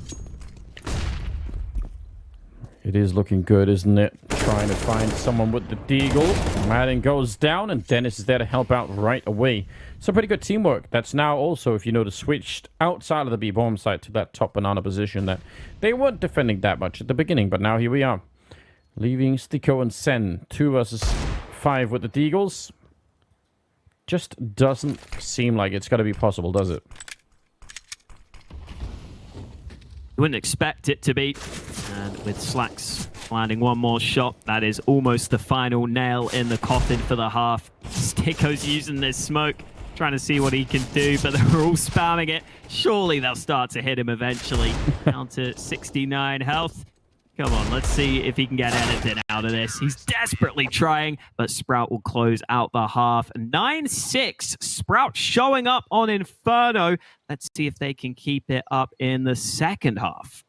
It is looking good, isn't it? Trying to find someone with the deagle. Madden goes down, and Dennis is there to help out right away. Some pretty good teamwork. That's now also, if you notice, switched outside of the B-bomb site to that top Banana position that they weren't defending that much at the beginning, but now here we are. Leaving Stiko and Sen 2 versus 5 with the deagles. Just doesn't seem like it's going to be possible, does it? You wouldn't expect it to be. And with Slacks landing one more shot, that is almost the final nail in the coffin for the half. Stiko's using this smoke, trying to see what he can do, but they're all spamming it. Surely they'll start to hit him eventually. Down to 69 health. Come on, let's see if he can get anything out of this. He's desperately trying, but Sprout will close out the half. 9-6, Sprout showing up on Inferno. Let's see if they can keep it up in the second half.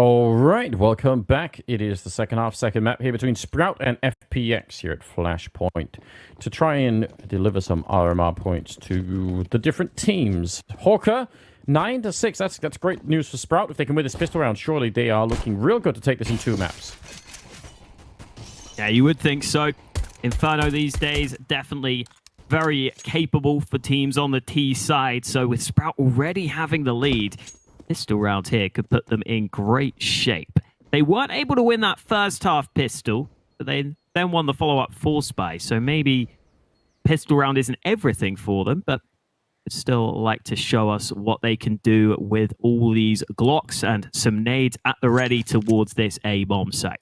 All right, welcome back. It is the second half, second map here between Sprout and FPX here at Flashpoint to try and deliver some RMR points to the different teams. Hawker, 9-6. That's great news for Sprout. If they can win this pistol round, surely they are looking real good to take this in 2 maps. Yeah, you would think so. Inferno these days, definitely very capable for teams on the T side. So with Sprout already having the lead, pistol round here could put them in great shape. They weren't able to win that first half pistol, but they then won the follow-up force buy. So maybe pistol round isn't everything for them, but would still like to show us what they can do with all these Glocks and some nades at the ready towards this A-bomb site.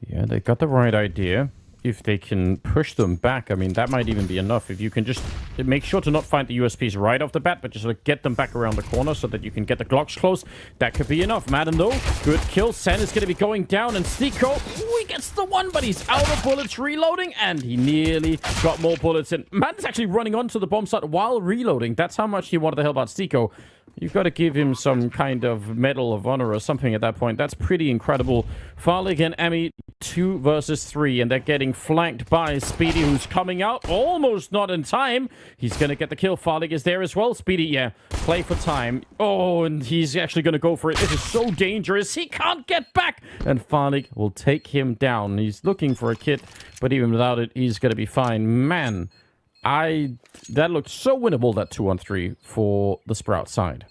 Yeah, they got the right idea. If they can push them back, I mean, that might even be enough. If you can just make sure to not find the USPs right off the bat, but just sort of get them back around the corner so that you can get the Glocks close, that could be enough. Madden, though, good kill. Sen is going to be going down, and Stico, he gets the one, but he's out of bullets reloading, and he nearly got more bullets in. Madden's actually running onto the bomb site while reloading. That's how much he wanted to help out Stico. You've got to give him some kind of medal of honor or something at that point. That's pretty incredible. Farlig and Emmy, 2 versus 3, and they're getting flanked by Speedy, who's coming out almost not in time. He's going to get the kill. Farlig is there as well. Speedy, yeah, play for time. Oh, and he's actually going to go for it. This is so dangerous. He can't get back. And Farlig will take him down. He's looking for a kit, but even without it, he's going to be fine. Man, that looked so winnable, that 2-on-3 for the Sprout side.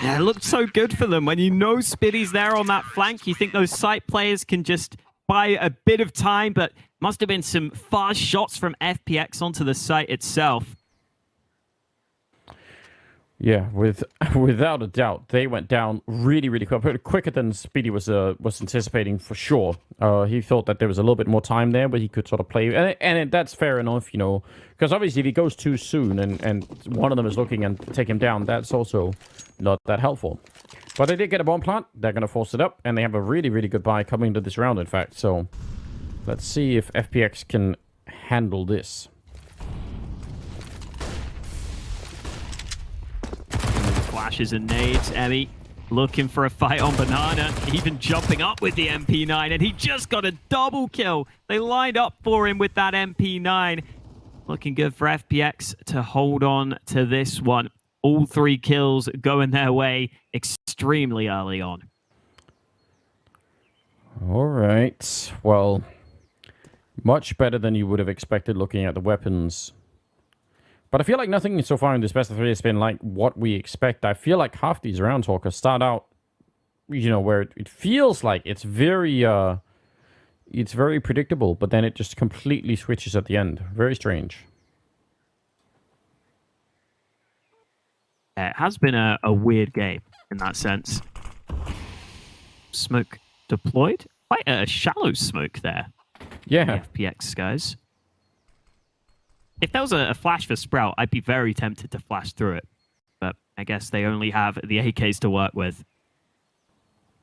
Yeah, it looked so good for them. When you know Spiddy's there on that flank, you think those site players can just buy a bit of time, but must have been some fast shots from FPX onto the site itself. Yeah, without a doubt, they went down really, really quick, quicker than Speedy was anticipating for sure. He thought that there was a little bit more time there, but he could sort of play, and that's fair enough, you know, because obviously if he goes too soon and one of them is looking and take him down, that's also not that helpful. But they did get a bomb plant. They're going to force it up, and they have a really, really good buy coming into this round, in fact. So let's see if FPX can handle this. Flashes and nades. Emmy looking for a fight on Banana, even jumping up with the MP9, and he just got a double kill. They lined up for him with that MP9. Looking good for FPX to hold on to this one. All 3 kills going their way extremely early on. All right. Well, much better than you would have expected looking at the weapons. But I feel like nothing so far in this best of 3 has been like what we expect. I feel like half these round talkers start out, you know, where it feels like it's very predictable, but then it just completely switches at the end. Very strange. It has been a weird game in that sense. Smoke deployed. Quite a shallow smoke there. Yeah. The FPX guys. If there was a flash for Sprout, I'd be very tempted to flash through it. But I guess they only have the AKs to work with.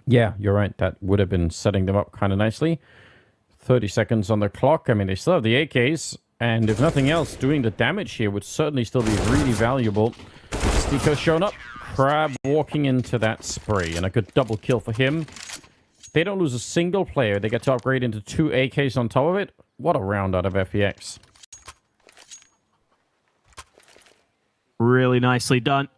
Yeah, you're right. That would have been setting them up kind of nicely. 30 seconds on the clock. I mean, they still have the AKs. And if nothing else, doing the damage here would certainly still be really valuable. Stico's shown up. Crab walking into that spray. And a good double kill for him. They don't lose a single player. They get to upgrade into 2 AKs on top of it. What a round out of FPX. Really nicely done.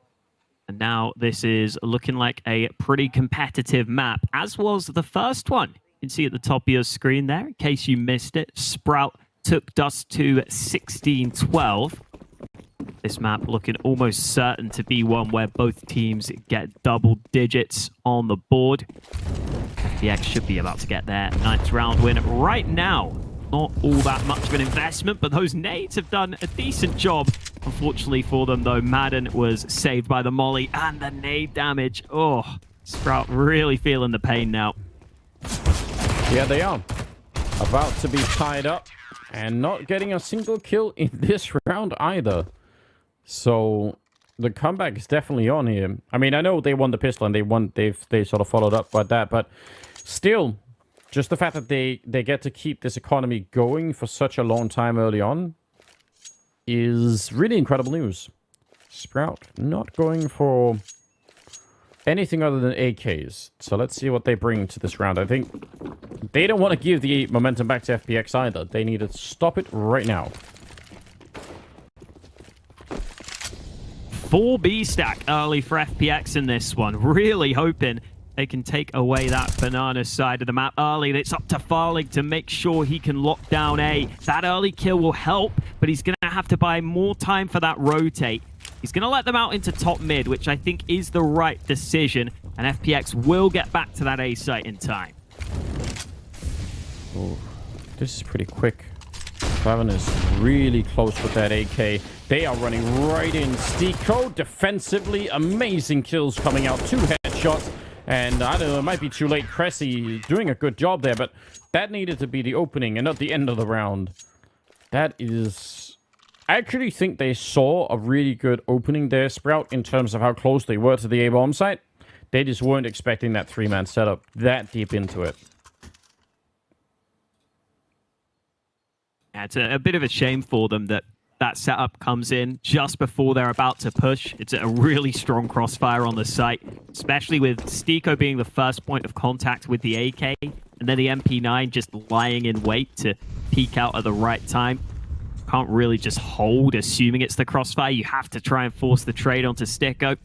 And now this is looking like a pretty competitive map, as was the first one. You can see at the top of your screen there, in case you missed it, Sprout took us to 16-12. This map looking almost certain to be one where both teams get double digits on the board. FPX should be about to get their 9th round win right now. Not all that much of an investment, but those nades have done a decent job. Unfortunately for them, though, Madden was saved by the molly and the nade damage. Oh, Sprout really feeling the pain now. Yeah, they are. About to be tied up and not getting a single kill in this round either. So the comeback is definitely on here. I mean, I know they won the pistol and they sort of followed up by that, but still, just the fact that they get to keep this economy going for such a long time early on is really incredible news. Sprout not going for anything other than AKs. So let's see what they bring to this round. I think they don't want to give the momentum back to FPX either. They need to stop it right now. 4B stack early for FPX in this one. Really hoping they can take away that banana side of the map early. And it's up to Farlig to make sure he can lock down A. That early kill will help, but he's going to have to buy more time for that rotate. He's going to let them out into top mid, which I think is the right decision. And FPX will get back to that A site in time. Oh, this is pretty quick. Faven is really close with that AK. They are running right in. Stico defensively, amazing kills coming out. 2 headshots. And I don't know, it might be too late. Cressy doing a good job there, but that needed to be the opening and not the end of the round. That is... I actually think they saw a really good opening there, Sprout, in terms of how close they were to the A-bomb site. They just weren't expecting that 3-man setup that deep into it. Yeah, it's a bit of a shame for them that that setup comes in just before they're about to push. It's a really strong crossfire on the site, especially with Stico being the first point of contact with the AK, and then the MP9 just lying in wait to peek out at the right time. Can't really just hold, assuming it's the crossfire. You have to try and force the trade onto Stico.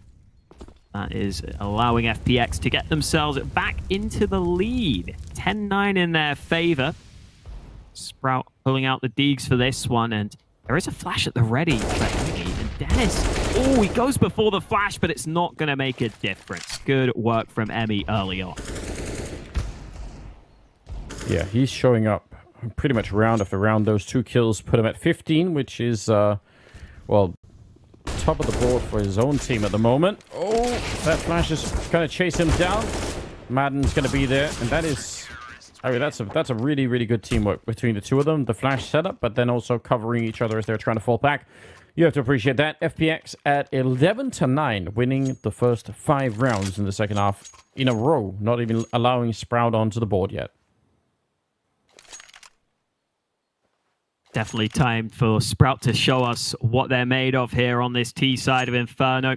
That is allowing FPX to get themselves back into the lead. 10-9 in their favor. Sprout pulling out the Deegs for this one, and there is a flash at the ready for Emmy. And Dennis, oh, he goes before the flash, but it's not going to make a difference. Good work from Emmy early on. Yeah, he's showing up pretty much round after round. Those 2 kills put him at 15, which is, well, top of the board for his own team at the moment. Oh, that flash is going to chase him down. Madden's going to be there, and that is... I mean, that's a really, really good teamwork between the two of them. The flash setup, but then also covering each other as they're trying to fall back. You have to appreciate that. FPX at 11-9, winning the first 5 rounds in the second half in a row, not even allowing Sprout onto the board yet. Definitely time for Sprout to show us what they're made of here on this T side of Inferno.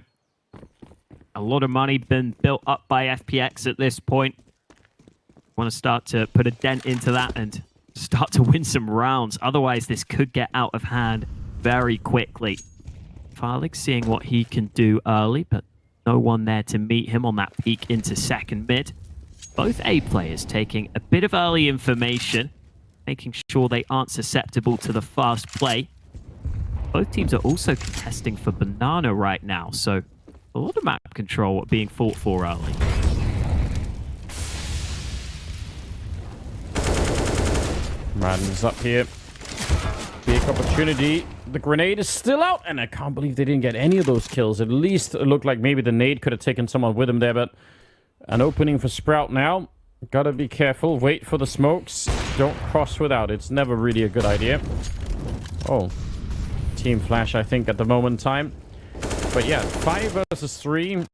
A lot of money been built up by FPX at this point. Want to start to put a dent into that and start to win some rounds. Otherwise, this could get out of hand very quickly. Farlig seeing what he can do early, but no one there to meet him on that peek into second mid. Both A players taking a bit of early information, making sure they aren't susceptible to the fast play. Both teams are also contesting for banana right now, so a lot of map control being fought for early. Madden's up here. Big opportunity. The grenade is still out, and I can't believe they didn't get any of those kills. At least it looked like maybe the nade could have taken someone with him there, but an opening for Sprout now. Gotta be careful. Wait for the smokes. Don't cross without. It's never really a good idea. Oh. Team flash, I think, at the moment in time. But yeah, 5 versus 3.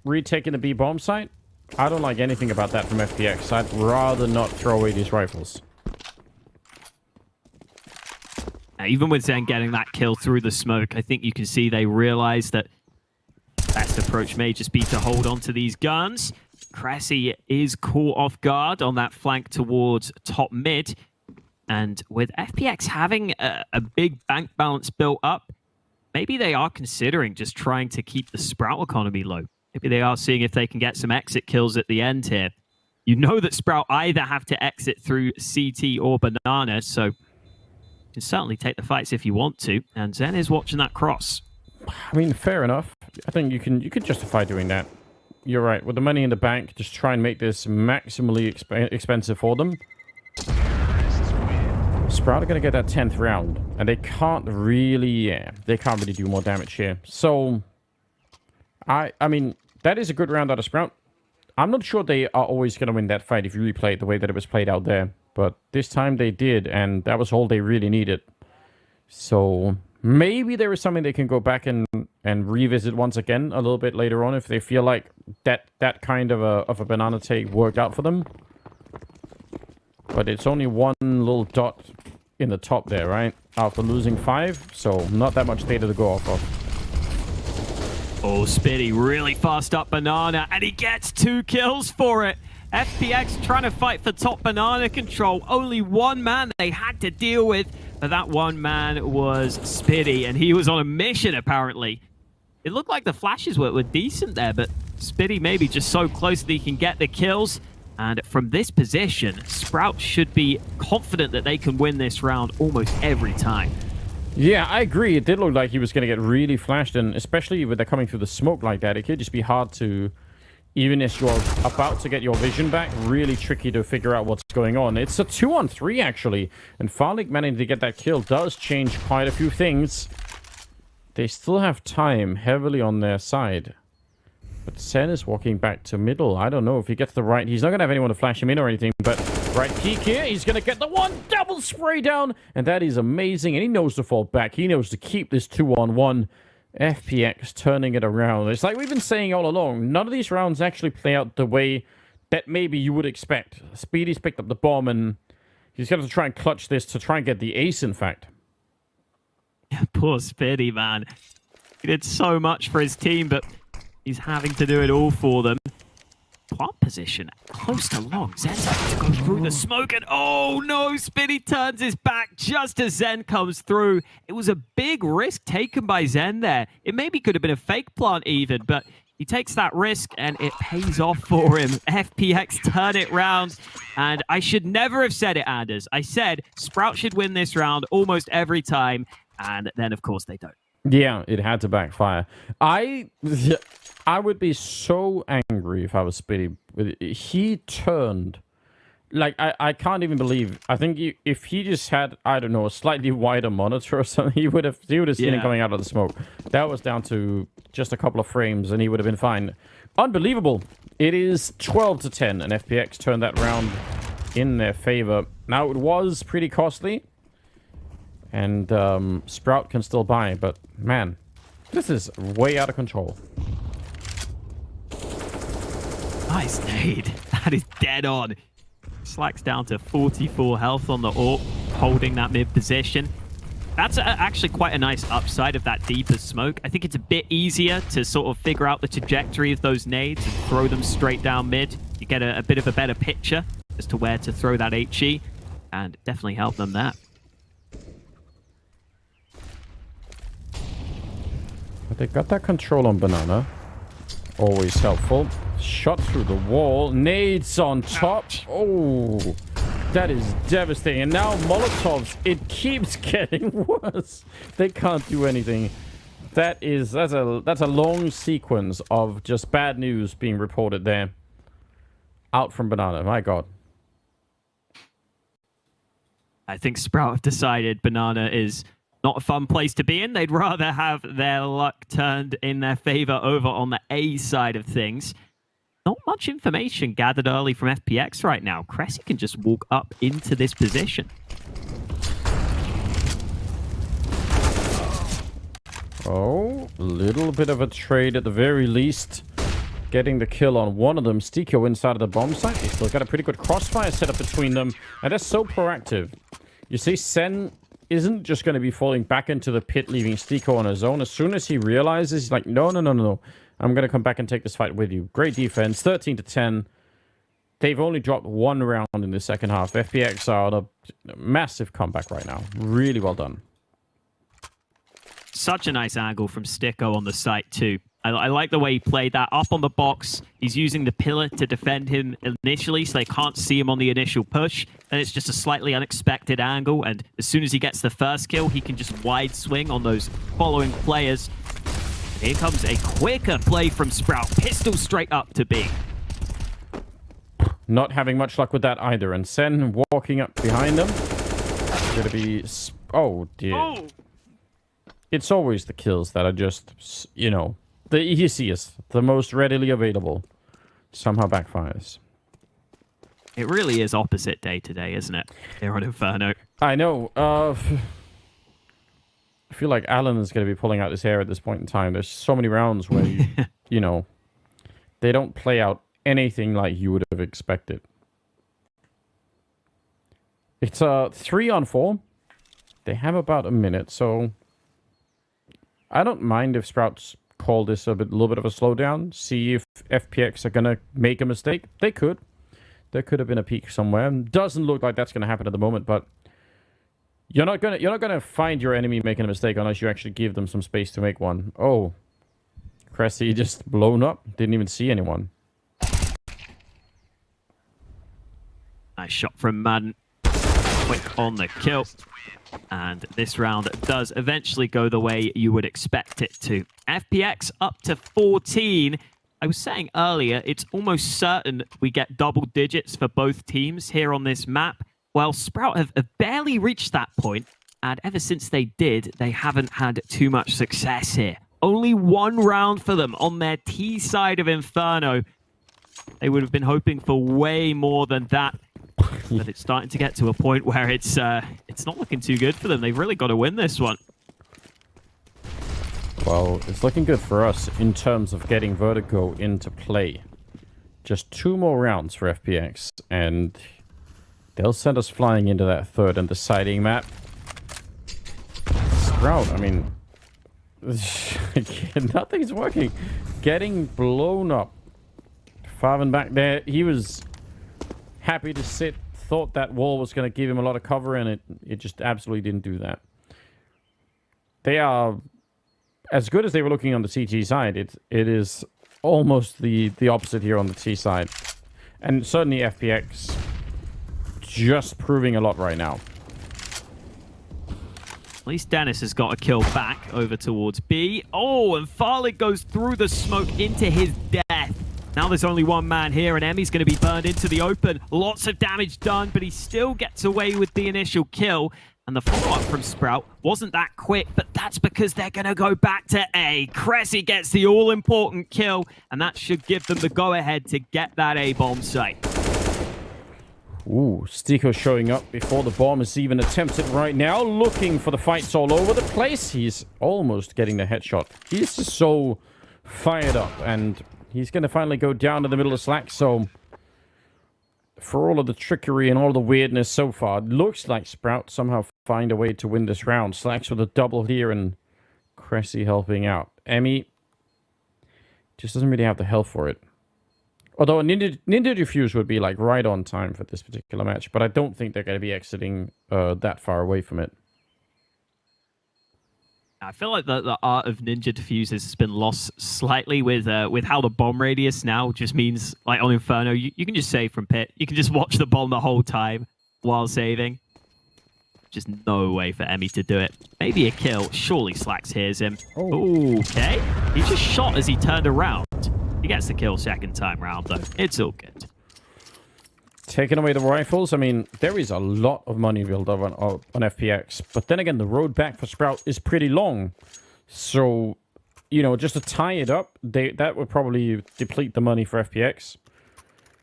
Retaking the B bomb site. I don't like anything about that from FPX. I'd rather not throw away these rifles. Even with Zen getting that kill through the smoke, I think you can see they realize that best approach may just be to hold on to these guns. Cressy is caught off guard on that flank towards top mid. And with FPX having a big bank balance built up, maybe they are considering just trying to keep the Sprout economy low. Maybe they are seeing if they can get some exit kills at the end here. You know that Sprout either have to exit through CT or banana, so you can certainly take the fights if you want to. And Zen is watching that cross. I mean, fair enough. I think you could justify doing that. You're right. With the money in the bank, just try and make this maximally expensive for them. Sprout are going to get that 10th round, and they can't really, they can't really do more damage here. So, I mean, that is a good round out of Sprout. I'm not sure they are always going to win that fight if you replay it the way that it was played out there. But this time they did, and that was all they really needed. So maybe there is something they can go back and revisit once again a little bit later on if they feel like that kind of a banana take worked out for them. But it's only one little dot in the top there, right? After losing 5, so not that much data to go off of. Oh, Spitty really fast up Banana, and he gets 2 kills for it. FPX trying to fight for top Banana control. Only one man they had to deal with, but that one man was Spitty, and he was on a mission, apparently. It looked like the flashes were decent there, but Spitty maybe just so close that he can get the kills. And from this position, Sprout should be confident that they can win this round almost every time. Yeah, I agree. It did look like he was going to get really flashed, and especially with they're coming through the smoke like that, it could just be hard to, even if you're about to get your vision back, really tricky to figure out what's going on. It's a 2-on-3, actually, and Farlik managing to get that kill does change quite a few things. They still have time heavily on their side. But Sen is walking back to middle. I don't know if he gets the right... He's not going to have anyone to flash him in or anything, but right peek here, he's going to get the one double spray down, and that is amazing, and he knows to fall back. He knows to keep this 2-on-1. FPX turning it around. It's like we've been saying all along, none of these rounds actually play out the way that maybe you would expect. Speedy's picked up the bomb, and he's going to try and clutch this to try and get the ace, in fact. Yeah, poor Spitty, man. He did so much for his team, but he's having to do it all for them. Plant position close to long. Zen's having to go through the smoke, and oh no, Spitty turns his back just as Zen comes through. It was a big risk taken by Zen there. It maybe could have been a fake plant even, but he takes that risk and it pays off for him. FPX turn it round, and I should never have said it, Anders. I said Sprout should win this round almost every time, and then of course they don't. Yeah, it had to backfire. I would be so angry if I was Spitty. He turned. Like, I can't even believe. I think if he just had, I don't know, a slightly wider monitor or something, he would have seen it coming out of the smoke. That was down to just a couple of frames, and he would have been fine. Unbelievable. It is 12-10, and FPX turned that round in their favor. Now, it was pretty costly, and Sprout can still buy, but man, this is way out of control. Nice nade. That is dead on. Slack's down to 44 health on the AWP, holding that mid position. That's actually quite a nice upside of that deeper smoke. I think it's a bit easier to sort of figure out the trajectory of those nades and throw them straight down mid. You get a bit of a better picture as to where to throw that HE, and definitely help them there. But they got that control on Banana. Always helpful. Shot through the wall. Nades on top. Oh, that is devastating. And now Molotovs. It keeps getting worse. They can't do anything. That's a long sequence of just bad news being reported there. Out from Banana. My God. I think Sprout have decided Banana is not a fun place to be in. They'd rather have their luck turned in their favor over on the A side of things. Not much information gathered early from FPX right now. Cressy can just walk up into this position. Oh, a little bit of a trade at the very least. Getting the kill on one of them. Stiko inside of the bomb site. They still got a pretty good crossfire set up between them. And they're so proactive. You see, Sen isn't just going to be falling back into the pit, leaving Stiko on his own. As soon as he realizes, he's like, no. I'm going to come back and take this fight with you. Great defense, 13-10. They've only dropped one round in the second half. FPX are on a massive comeback right now. Really well done. Such a nice angle from Stiko on the site too. I like the way he played that up on the box. He's using the pillar to defend him initially, so they can't see him on the initial push. And it's just a slightly unexpected angle. And as soon as he gets the first kill, he can just wide swing on those following players. Here comes a quicker play from Sprout. Pistol straight up to B. Not having much luck with that either. And Sen walking up behind them. Going to be... Oh, dear. Oh. It's always the kills that are just, you know, the easiest, the most readily available. Somehow backfires. It really is opposite day today, isn't it? Here on Inferno. I know. I feel like Alan is going to be pulling out his hair at this point in time. There's so many rounds where, you know, they don't play out anything like you would have expected. It's 3-on-4. They have about a minute, so I don't mind if Sprout call this a little bit of a slowdown. See if FPX are gonna make a mistake. They could. There could have been a peak somewhere. Doesn't look like that's gonna happen at the moment, but you're not gonna find your enemy making a mistake unless you actually give them some space to make one. Oh, Cressy just blown up. Didn't even see anyone. Nice shot from Madden. Quick on the kill. And this round does eventually go the way you would expect it to. FPX up to 14. I was saying earlier, it's almost certain we get double digits for both teams here on this map. Well, Sprout have barely reached that point, and ever since they did, they haven't had too much success here. Only one round for them on their T side of Inferno. They would have been hoping for way more than that. But it's starting to get to a point where it's not looking too good for them. They've really got to win this one. Well, it's looking good for us in terms of getting Vertigo into play. Just 2 more rounds for FPX, and they'll send us flying into that third and deciding map. Sprout, I mean, nothing's working. Getting blown up. Farven back there, he was happy to sit, thought that wall was going to give him a lot of cover, and it just absolutely didn't do that. They are as good as they were looking on the CT side. It is almost the opposite here on the T side. And certainly FPX just proving a lot right now. At least Dennis has got a kill back over towards B. Oh, and Farlig goes through the smoke into his death. Now there's only one man here, and Emmy's going to be burned into the open. Lots of damage done, but he still gets away with the initial kill. And the follow-up from Sprout wasn't that quick, but that's because they're going to go back to A. Cressy gets the all-important kill, and that should give them the go-ahead to get that A-bomb site. Ooh, Stiko showing up before the bomb is even attempted right now, looking for the fights all over the place. He's almost getting the headshot. He's just so fired up, and he's going to finally go down to the middle of Slack, so for all of the trickery and all the weirdness so far, it looks like Sprout somehow find a way to win this round. Slacks with a double here, and Cressy helping out. Emmy just doesn't really have the health for it. Although a Ninja Defuse would be like right on time for this particular match, but I don't think they're going to be exiting that far away from it. I feel like the art of Ninja Diffusers has been lost slightly with how the bomb radius now just means, like on Inferno, you can just save from pit. You can just watch the bomb the whole time while saving. Just no way for Emmy to do it. Maybe a kill. Surely Slacks hears him. Oh. Okay. He just shot as he turned around. He gets the kill second time round, though. It's all good. Taking away the rifles, I mean, there is a lot of money built up on FPX. But then again, the road back for Sprout is pretty long. So, you know, just to tie it up, that would probably deplete the money for FPX.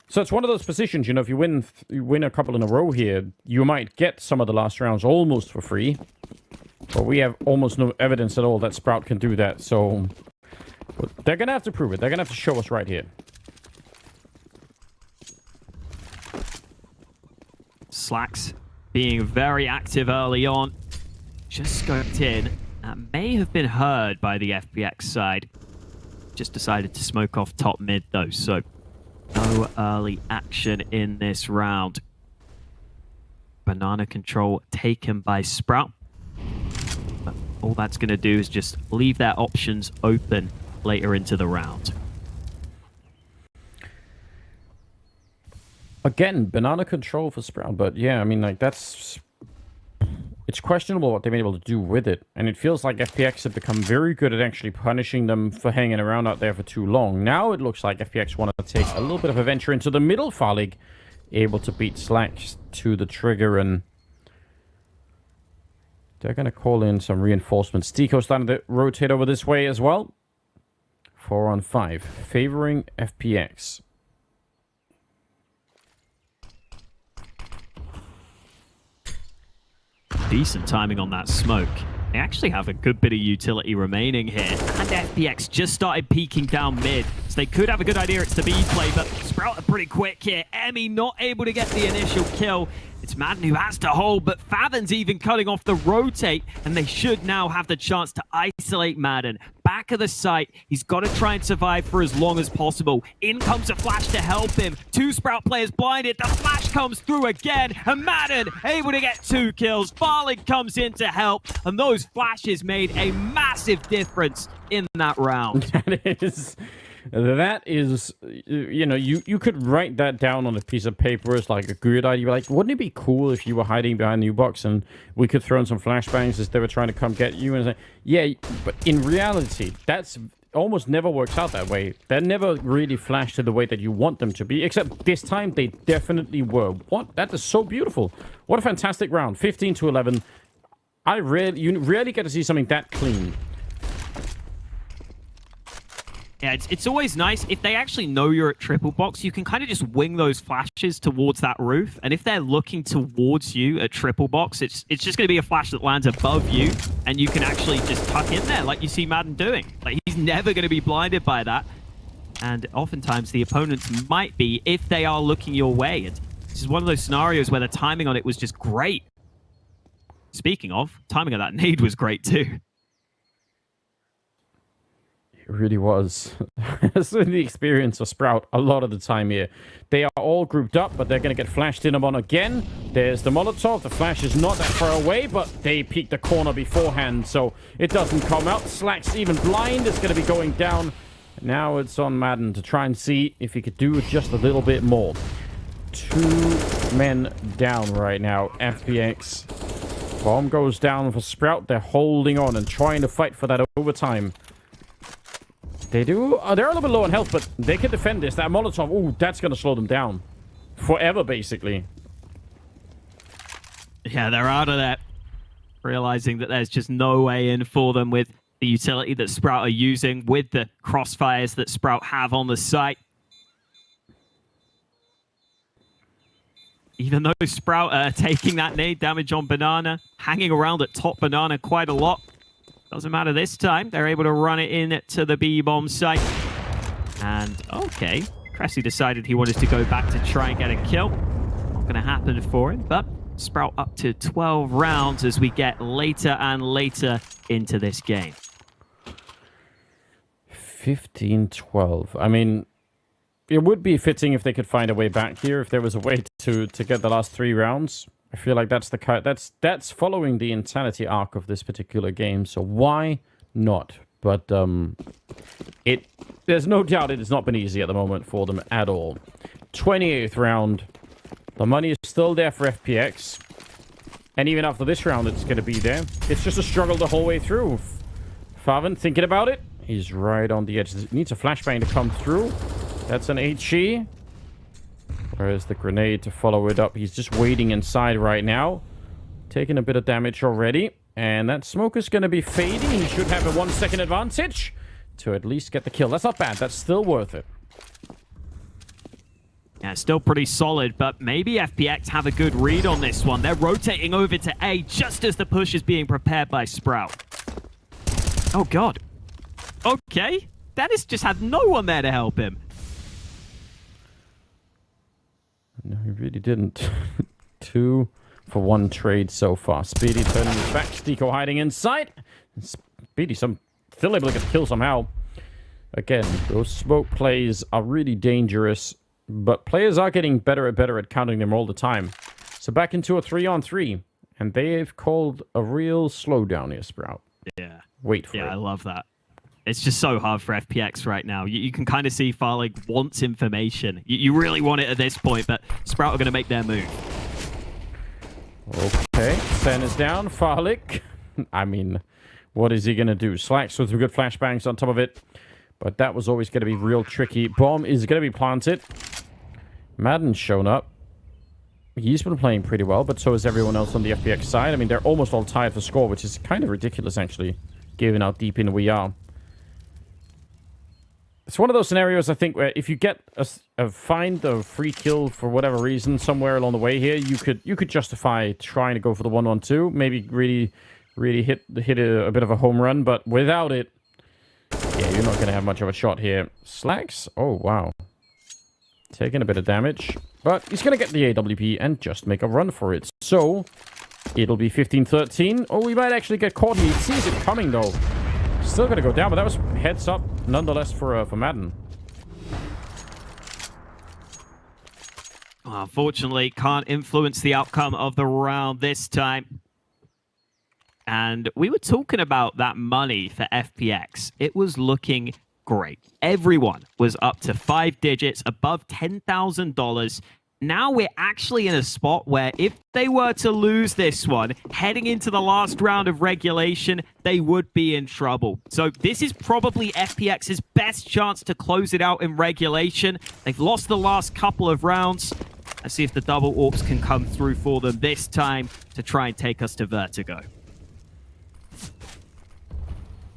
So it's one of those positions, you know, if you win a couple in a row here, you might get some of the last rounds almost for free. But we have almost no evidence at all that Sprout can do that. So they're going to have to prove it. They're going to have to show us right here. Slacks being very active early on. Just scoped in. That may have been heard by the FPX side. Just decided to smoke off top mid though, so no early action in this round. Banana control taken by Sprout. But all that's going to do is just leave their options open later into the round. Again, banana control for Sprout, but yeah, I mean, like, it's questionable what they've been able to do with it. And it feels like FPX have become very good at actually punishing them for hanging around out there for too long. Now it looks like FPX want to take a little bit of a venture into the middle. Farlig able to beat Slacks to the trigger, and they're going to call in some reinforcements. Tico starting to rotate over this way as well. 4 on 5, favoring FPX. Decent timing on that smoke. They actually have a good bit of utility remaining here. And FPX just started peeking down mid. So they could have a good idea it's the B play, but Sprout are pretty quick here. Emmy not able to get the initial kill. It's Madden who has to hold, but Favin's even cutting off the rotate, and they should now have the chance to ice isolate Madden. Back of the site. He's got to try and survive for as long as possible. In comes a flash to help him. 2 Sprout players blinded. The flash comes through again. And Madden able to get 2 kills. Farlig comes in to help. And those flashes made a massive difference in that round. That is, you know, you could write that down on a piece of paper as like a good idea. Like, wouldn't it be cool if you were hiding behind the U-box and we could throw in some flashbangs as they were trying to come get you? And say, yeah, but in reality, that's almost never works out that way. They're never really flashed in the way that you want them to be, except this time they definitely were. What? That is so beautiful. What a fantastic round. 15-11. You rarely get to see something that clean. Yeah, it's always nice. If they actually know you're at triple box, you can kind of just wing those flashes towards that roof. And if they're looking towards you at triple box, it's just going to be a flash that lands above you, and you can actually just tuck in there like you see Madden doing. Like, he's never going to be blinded by that. And oftentimes the opponents might be if they are looking your way. And this is one of those scenarios where the timing on it was just great. Speaking of, timing of that nade was great too. It really was. That's the experience of Sprout a lot of the time here. They are all grouped up, but they're going to get flashed in on again. There's the Molotov. The flash is not that far away, but they peeked the corner beforehand, so it doesn't come out. Slack's even blind. It's going to be going down. Now it's on Madden to try and see if he could do just a little bit more. 2 men down right now. FPX. Bomb goes down for Sprout. They're holding on and trying to fight for that overtime. They do. They're a little bit low on health, but they can defend this. That Molotov, ooh, that's going to slow them down. Forever, basically. Yeah, they're out of that. Realizing that there's just no way in for them with the utility that Sprout are using, with the crossfires that Sprout have on the site. Even though Sprout are taking that nade damage on Banana, hanging around at top Banana quite a lot. Doesn't matter this time. They're able to run it in to the B-bomb site. And, okay. Cressy decided he wanted to go back to try and get a kill. Not going to happen for him, but Sprout up to 12 rounds as we get later and later into this game. 15-12. I mean, it would be fitting if they could find a way back here, if there was a way to get the last 3 rounds. I feel like that's the that's following the insanity arc of this particular game, so why not? But there's no doubt it has not been easy at the moment for them at all. 28th round. The money is still there for FPX. And even after this round, it's going to be there. It's just a struggle the whole way through. Faven thinking about it. He's right on the edge. Needs a flashbang to come through. That's an HE. Where's the grenade to follow it up? He's just waiting inside right now. Taking a bit of damage already. And that smoke is going to be fading. He should have a 1-second advantage to at least get the kill. That's not bad. That's still worth it. Yeah, still pretty solid, but maybe FPX have a good read on this one. They're rotating over to A just as the push is being prepared by Sprout. Oh, God. Okay. Dennis just had no one there to help him. No, he really didn't. 2 for 1 trade so far. Speedy turning his back. Stiko hiding inside. Speedy still able to get the kill somehow. Again, those smoke plays are really dangerous, but players are getting better and better at counting them all the time. So back into a 3-on-3, and they've called a real slowdown here, Sprout. Yeah. Wait for it. Yeah, I love that. It's just so hard for FPX right now. You can kind of see Farlig wants information. You really want it at this point, but Sprout are going to make their move. Okay, Sen is down. Farlig. I mean, what is he going to do? Slacks with some good flashbangs on top of it. But that was always going to be real tricky. Bomb is going to be planted. Madden's shown up. He's been playing pretty well, but so is everyone else on the FPX side. I mean, they're almost all tied for score, which is kind of ridiculous, actually, given how deep in we are. It's one of those scenarios, I think, where if you get find a free kill for whatever reason somewhere along the way here, you could justify trying to go for the 1-1-2, maybe really hit a bit of a home run, but without it, yeah, you're not going to have much of a shot here. Slacks, oh wow, taking a bit of damage, but he's going to get the AWP and just make a run for it. So it'll be 15-13. Oh, we might actually get caught. He sees it coming though. Still going to go down, but that was heads up nonetheless for Madden. Unfortunately, can't influence the outcome of the round this time. And we were talking about that money for FPX. It was looking great. Everyone was up to 5 digits, above $10,000. Now we're actually in a spot where if they were to lose this one, heading into the last round of regulation, they would be in trouble. So this is probably FPX's best chance to close it out in regulation. They've lost the last couple of rounds. Let's see if the double AWPs can come through for them this time to try and take us to Vertigo.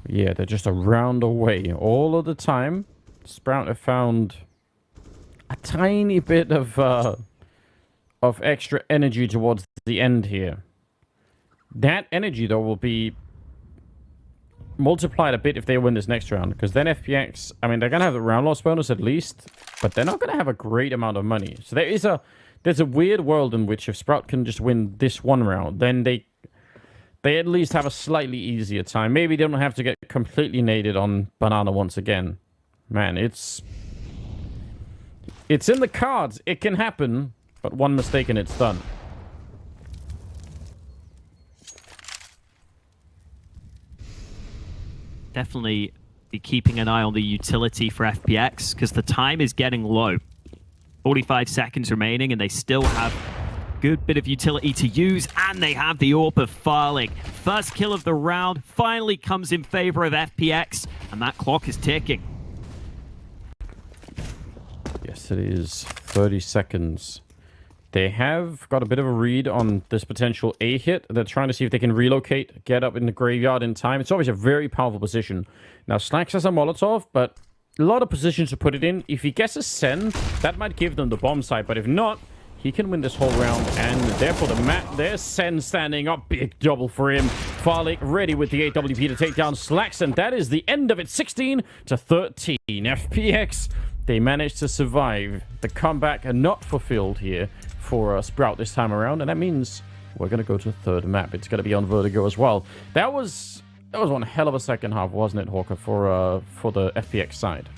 Yeah, they're just a round away all of the time. Sprout have found a tiny bit of extra energy towards the end here. That energy, though, will be multiplied a bit if they win this next round. Because then FPX, I mean, they're going to have the round loss bonus at least. But they're not going to have a great amount of money. So there's a weird world in which if Sprout can just win this one round, then they at least have a slightly easier time. Maybe they don't have to get completely naded on Banana once again. Man, it's in the cards. It can happen, but one mistake and it's done. Definitely be keeping an eye on the utility for FPX because the time is getting low. 45 seconds remaining and they still have good bit of utility to use, and they have the AWP of Farling. First kill of the round finally comes in favor of FPX, and that clock is ticking. Yes, it is 30 seconds. They have got a bit of a read on this potential A hit. They're trying to see if they can relocate, get up in the graveyard in time. It's always a very powerful position. Now, Slacks has a Molotov, but a lot of positions to put it in. If he gets a send, that might give them the bomb site, but if not, he can win this whole round, and therefore the map, there's Sen standing up. Big double for him. Farley ready with the 8WP to take down Slacks, and that is the end of it. 16 to 13. FPX, they managed to survive the comeback and not fulfilled here for Sprout this time around, and that means we're going to go to the third map. It's going to be on Vertigo as well. That was one hell of a second half, wasn't it, Hawker, for the FPX side?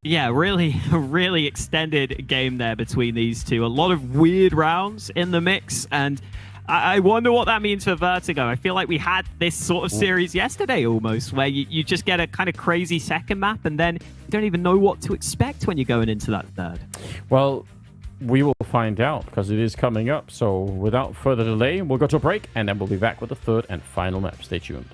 Yeah, really extended game there between these two. A lot of weird rounds in the mix, and I wonder what that means for Vertigo. I feel like we had this sort of series yesterday almost, where you just get a kind of crazy second map, and then you don't even know what to expect when you're going into that third. Well, we will find out, because it is coming up. So without further delay, we'll go to a break, and then we'll be back with the third and final map. Stay tuned.